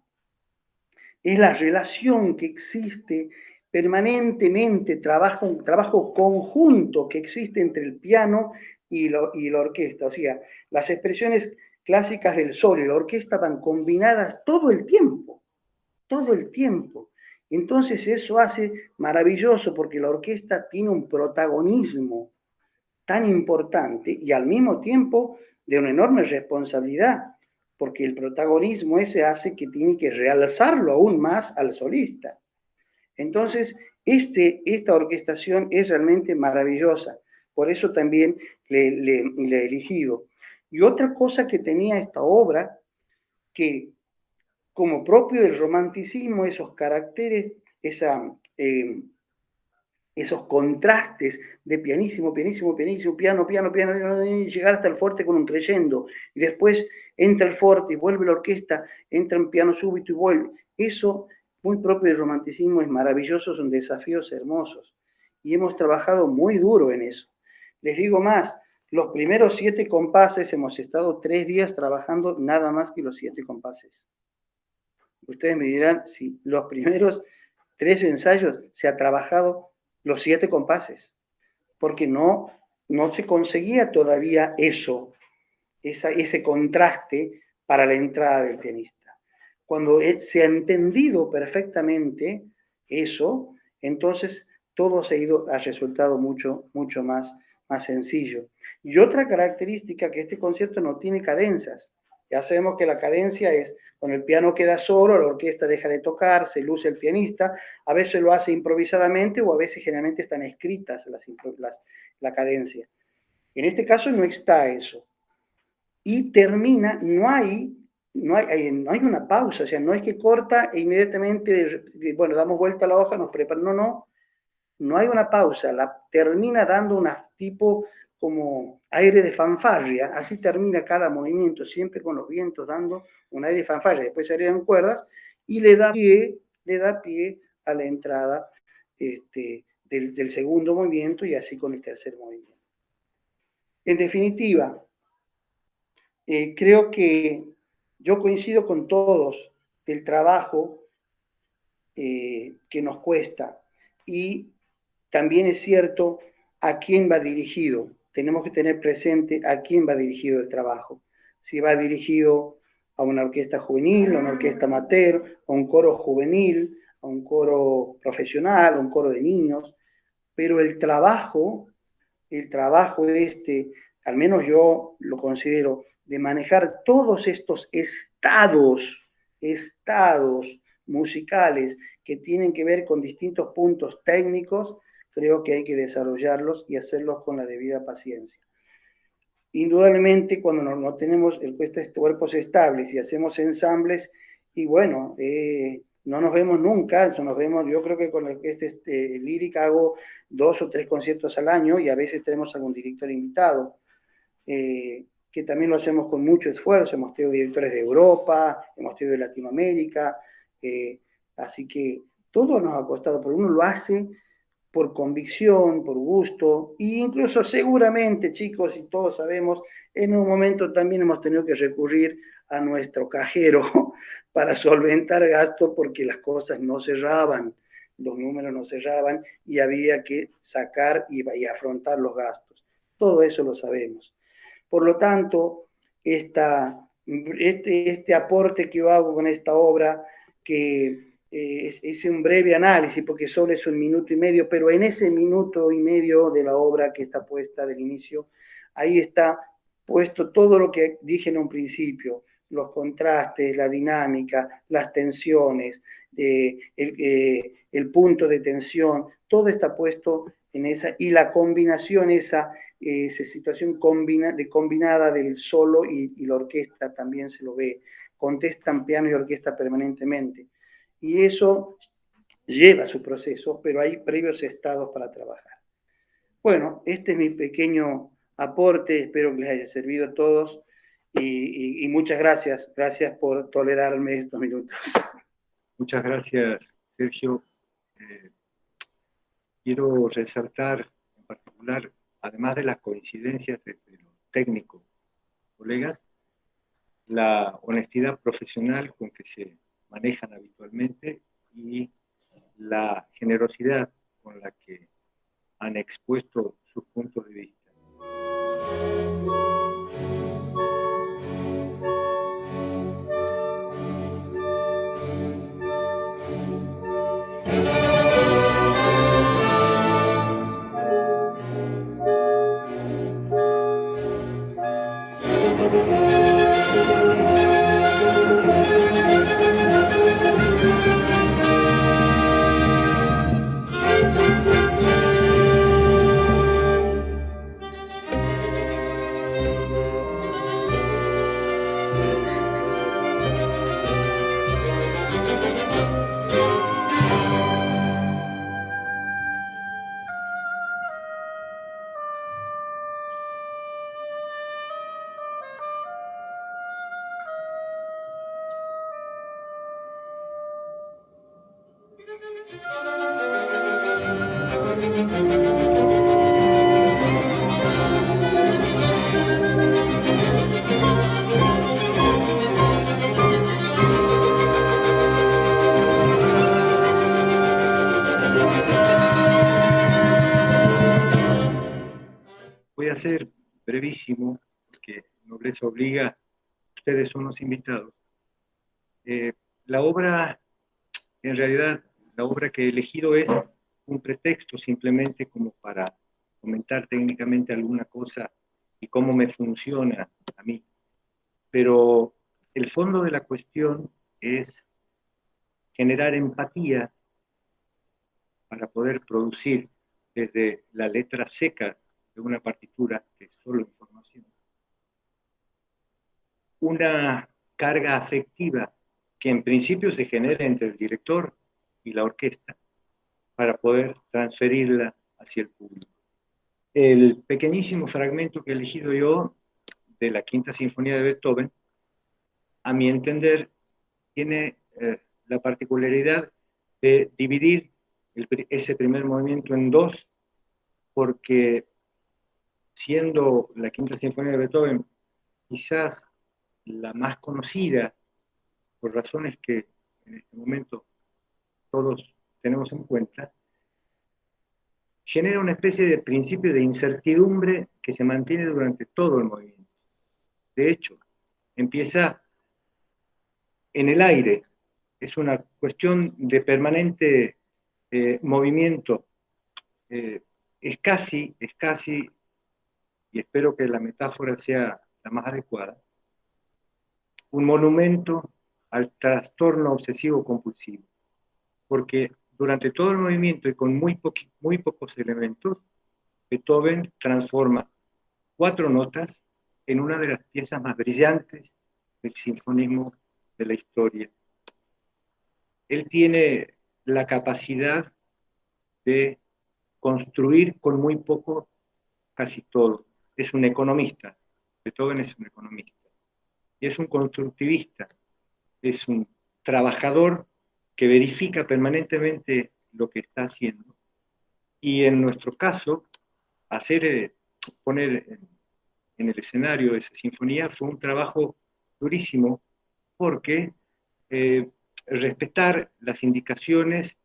relación que existe permanentemente, un trabajo conjunto que existe entre el piano y la orquesta. O sea, las expresiones clásicas del solo y la orquesta van combinadas todo el tiempo, todo el tiempo. Entonces eso hace maravilloso porque la orquesta tiene un protagonismo tan importante y al mismo tiempo de una enorme responsabilidad, porque el protagonismo ese hace que tiene que realzarlo aún más al solista. Entonces, esta orquestación es realmente maravillosa, por eso también le he elegido. Y otra cosa que tenía esta obra, que como propio del romanticismo, esos caracteres, esos contrastes de pianísimo, pianísimo, pianísimo, piano, piano, piano, y llegar hasta el forte con un crescendo, y después entra el forte y vuelve la orquesta, entra en piano súbito y vuelve. Eso, muy propio del romanticismo, es maravilloso, son desafíos hermosos. Y hemos trabajado muy duro en eso. Les digo más, los primeros 7 compases hemos estado 3 días trabajando nada más que los 7 compases. Ustedes me dirán si los primeros 3 ensayos se ha trabajado los 7 compases, porque no se conseguía todavía eso, ese contraste para la entrada del pianista. Cuando se ha entendido perfectamente eso, entonces todo ha resultado mucho más sencillo. Y otra característica, que este concierto no tiene cadencias. Ya sabemos que la cadencia es cuando el piano queda solo, la orquesta deja de tocar, se luce el pianista, a veces lo hace improvisadamente o a veces generalmente están escritas la cadencia. En este caso no está eso. Y termina, no hay una pausa, o sea, no es que corta e inmediatamente, bueno, damos vuelta a la hoja, nos preparamos, no hay una pausa, termina dando un tipo como aire de fanfarria, así termina cada movimiento, siempre con los vientos dando un aire de fanfarria, después se agregan cuerdas y le da pie a la entrada del segundo movimiento y así con el tercer movimiento. En definitiva, creo que yo coincido con todos del trabajo que nos cuesta y también es cierto a quién va dirigido. Tenemos que tener presente a quién va dirigido el trabajo. Si va dirigido a una orquesta juvenil, a una orquesta amateur, a un coro juvenil, a un coro profesional, a un coro de niños, pero el trabajo al menos yo lo considero, de manejar todos estos estados musicales que tienen que ver con distintos puntos técnicos, creo que hay que desarrollarlos y hacerlos con la debida paciencia. Indudablemente, cuando no tenemos cuerpos estables y hacemos ensambles, y bueno, no nos vemos nunca, eso nos vemos, yo creo que con el lírica hago 2 o 3 conciertos al año y a veces tenemos algún director invitado, que también lo hacemos con mucho esfuerzo, hemos tenido directores de Europa, hemos tenido de Latinoamérica, así que todo nos ha costado, pero uno lo hace por convicción, por gusto, e incluso seguramente, chicos, y todos sabemos, en un momento también hemos tenido que recurrir a nuestro cajero para solventar gastos porque las cosas no cerraban, los números no cerraban y había que sacar y afrontar los gastos. Todo eso lo sabemos. Por lo tanto, este aporte que yo hago con esta obra, que es un breve análisis, porque solo es 1 minuto y medio, pero en ese 1 minuto y medio de la obra que está puesta del inicio, ahí está puesto todo lo que dije en un principio, los contrastes, la dinámica, las tensiones, el punto de tensión, todo está puesto en esa, y la combinación, esa situación combinada del solo y la orquesta también se lo ve, contestan piano y orquesta permanentemente. Y eso lleva su proceso, pero hay previos estados para trabajar. Bueno, este es mi pequeño aporte, espero que les haya servido a todos y muchas gracias. Gracias por tolerarme estos minutos. Muchas gracias, Sergio. Quiero resaltar en particular, además de las coincidencias entre los técnicos, colegas, la honestidad profesional con que se manejan habitualmente y la generosidad con la que han expuesto sus puntos de vista. Voy a ser brevísimo, porque nobleza obliga, ustedes son los invitados. La obra, en realidad, la obra que he elegido es un pretexto simplemente como para comentar técnicamente alguna cosa y cómo me funciona a mí. Pero el fondo de la cuestión es generar empatía para poder producir desde la letra seca de una partitura, que es solo información, una carga afectiva que en principio se genera entre el director y la orquesta para poder transferirla hacia el público. El pequeñísimo fragmento que he elegido yo de la Quinta Sinfonía de Beethoven, a mi entender, tiene la particularidad de dividir ese primer movimiento en dos, porque siendo la Quinta Sinfonía de Beethoven quizás la más conocida, por razones que en este momento todos tenemos en cuenta, genera una especie de principio de incertidumbre que se mantiene durante todo el movimiento. De hecho, empieza en el aire, es una cuestión de permanente movimiento. Es casi, y espero que la metáfora sea la más adecuada, un monumento al trastorno obsesivo compulsivo, porque durante todo el movimiento y con muy pocos elementos, Beethoven transforma 4 notas en una de las piezas más brillantes del sinfonismo de la historia. Él tiene la capacidad de construir con muy poco casi todo. Es un economista. Beethoven es un economista. Y es un constructivista. Es un trabajador que verifica permanentemente lo que está haciendo. Y en nuestro caso, poner en el escenario de esa sinfonía fue un trabajo durísimo, porque respetar las indicaciones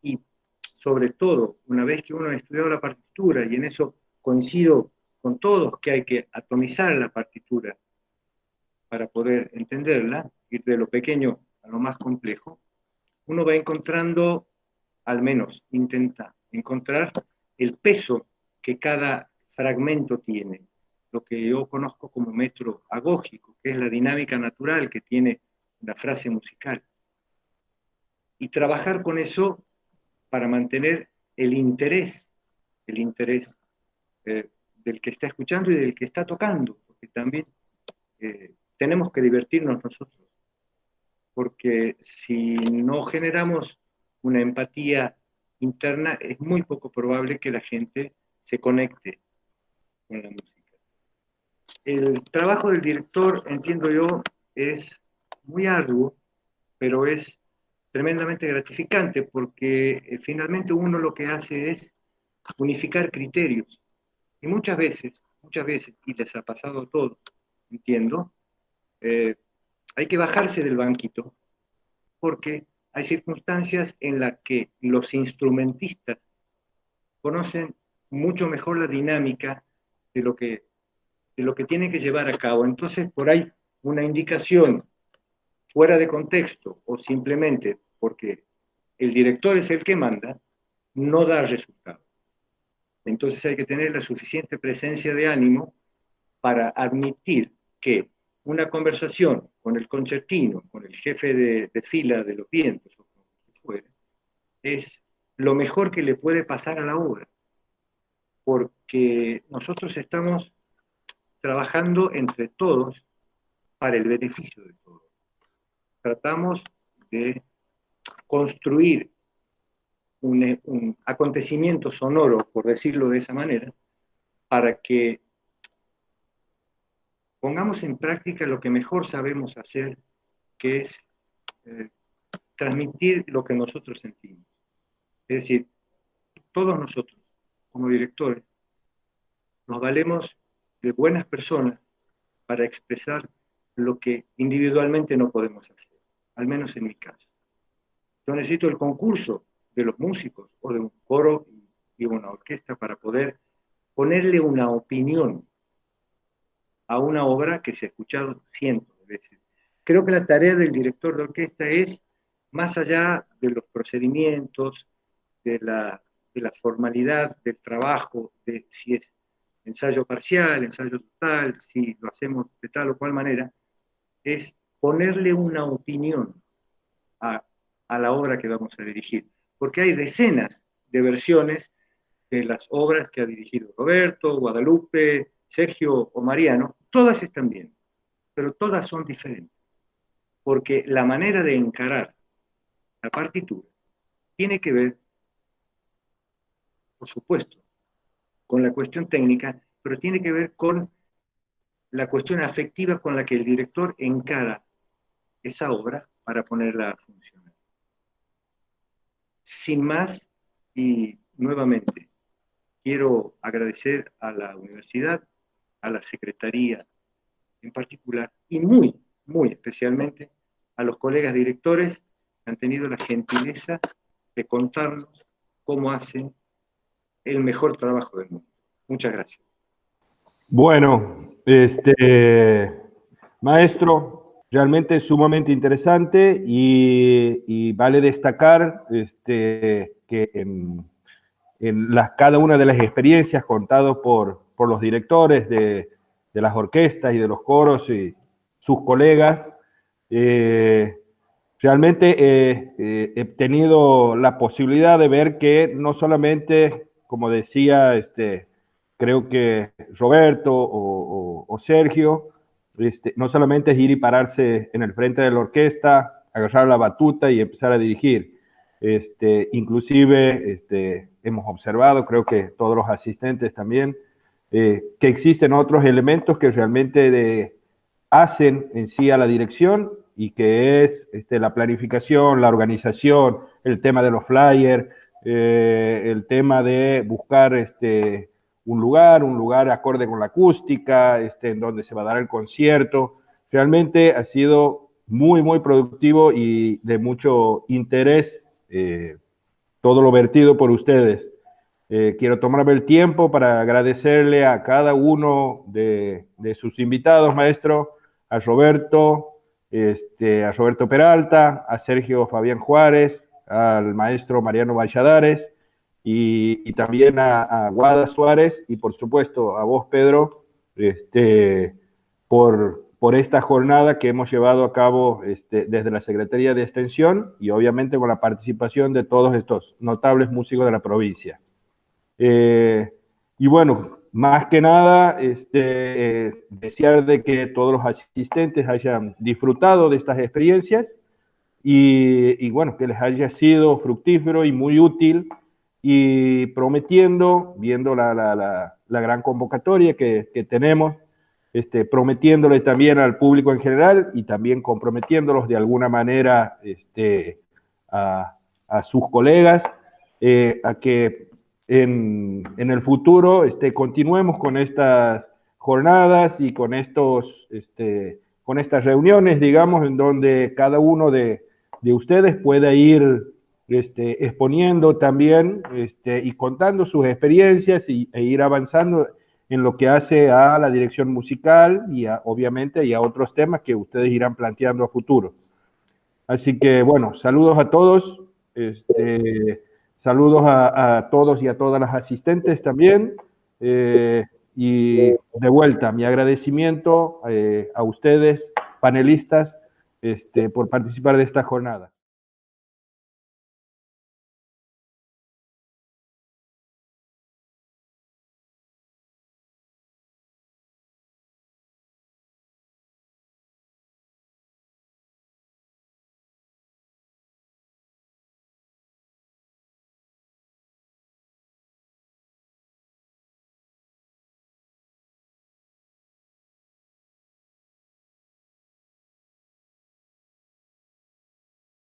y, sobre todo, una vez que uno ha estudiado la partitura, y en eso coincido con todos que hay que atomizar la partitura para poder entenderla, ir de lo pequeño a lo más complejo, uno va encontrando, al menos intenta encontrar, el peso que cada fragmento tiene, lo que yo conozco como metro agógico, que es la dinámica natural que tiene la frase musical. Y trabajar con eso para mantener el interés del que está escuchando y del que está tocando, porque también tenemos que divertirnos nosotros, porque si no generamos una empatía interna, es muy poco probable que la gente se conecte con la música. El trabajo del director, entiendo yo, es muy arduo, pero es tremendamente gratificante, porque finalmente uno lo que hace es unificar criterios. Y muchas veces, y les ha pasado a todos, entiendo, hay que bajarse del banquito, porque hay circunstancias en las que los instrumentistas conocen mucho mejor la dinámica de lo que tienen que llevar a cabo. Entonces, por ahí, una indicación fuera de contexto o simplemente porque el director es el que manda, no da resultado. Entonces hay que tener la suficiente presencia de ánimo para admitir que una conversación con el concertino, con el jefe de fila de los vientos, o con lo que fuera, es lo mejor que le puede pasar a la obra, porque nosotros estamos trabajando entre todos para el beneficio de todos. Tratamos de construir un acontecimiento sonoro, por decirlo de esa manera, para que pongamos en práctica lo que mejor sabemos hacer, que es transmitir lo que nosotros sentimos. Es decir, todos nosotros, como directores, nos valemos de buenas personas para expresar lo que individualmente no podemos hacer, al menos en mi caso. Yo necesito el concurso de los músicos o de un coro y una orquesta para poder ponerle una opinión a una obra que se ha escuchado cientos de veces. Creo que la tarea del director de orquesta es, más allá de los procedimientos, de la formalidad del trabajo, de si es ensayo parcial, ensayo total, si lo hacemos de tal o cual manera, es ponerle una opinión a la obra que vamos a dirigir. Porque hay decenas de versiones de las obras que ha dirigido Roberto, Guadalupe, Sergio o Mariano. Todas están bien, pero todas son diferentes. Porque la manera de encarar la partitura tiene que ver, por supuesto, con la cuestión técnica, pero tiene que ver con la cuestión afectiva con la que el director encara esa obra para ponerla a funcionar. Sin más, y nuevamente, quiero agradecer a la universidad, a la secretaría en particular, y muy, muy especialmente a los colegas directores que han tenido la gentileza de contarnos cómo hacen el mejor trabajo del mundo. Muchas gracias. Bueno, maestro, realmente sumamente interesante y vale destacar que en cada una de las experiencias contadas por los directores de las orquestas y de los coros y sus colegas, realmente he tenido la posibilidad de ver que no solamente, como decía, creo que Roberto o Sergio, no solamente es ir y pararse en el frente de la orquesta, agarrar la batuta y empezar a dirigir. Inclusive hemos observado, creo que todos los asistentes también, que existen otros elementos que realmente hacen en sí a la dirección y que es la planificación, la organización, el tema de los flyers, el tema de buscar un lugar acorde con la acústica, en donde se va a dar el concierto. Realmente ha sido muy, muy productivo y de mucho interés todo lo vertido por ustedes. Quiero tomarme el tiempo para agradecerle a cada uno de sus invitados, maestro, a Roberto Peralta, a Sergio Fabián Juárez, al maestro Mariano Valladares y también a Guada Suárez y por supuesto a vos, Pedro, por esta jornada que hemos llevado a cabo desde la Secretaría de Extensión y obviamente con la participación de todos estos notables músicos de la provincia. Y bueno, más que nada, desear de que todos los asistentes hayan disfrutado de estas experiencias y bueno, que les haya sido fructífero y muy útil y prometiendo, viendo la gran convocatoria que tenemos, prometiéndole también al público en general y también comprometiéndolos de alguna manera a sus colegas, a que en el futuro continuemos con estas jornadas y con estas reuniones, digamos, en donde cada uno de ustedes pueda ir exponiendo también y contando sus experiencias e ir avanzando en lo que hace a la dirección musical y obviamente y a otros temas que ustedes irán planteando a futuro. Así que bueno, saludos a todos, saludos a todos y a todas las asistentes también, y de vuelta mi agradecimiento a ustedes, panelistas, por participar de esta jornada.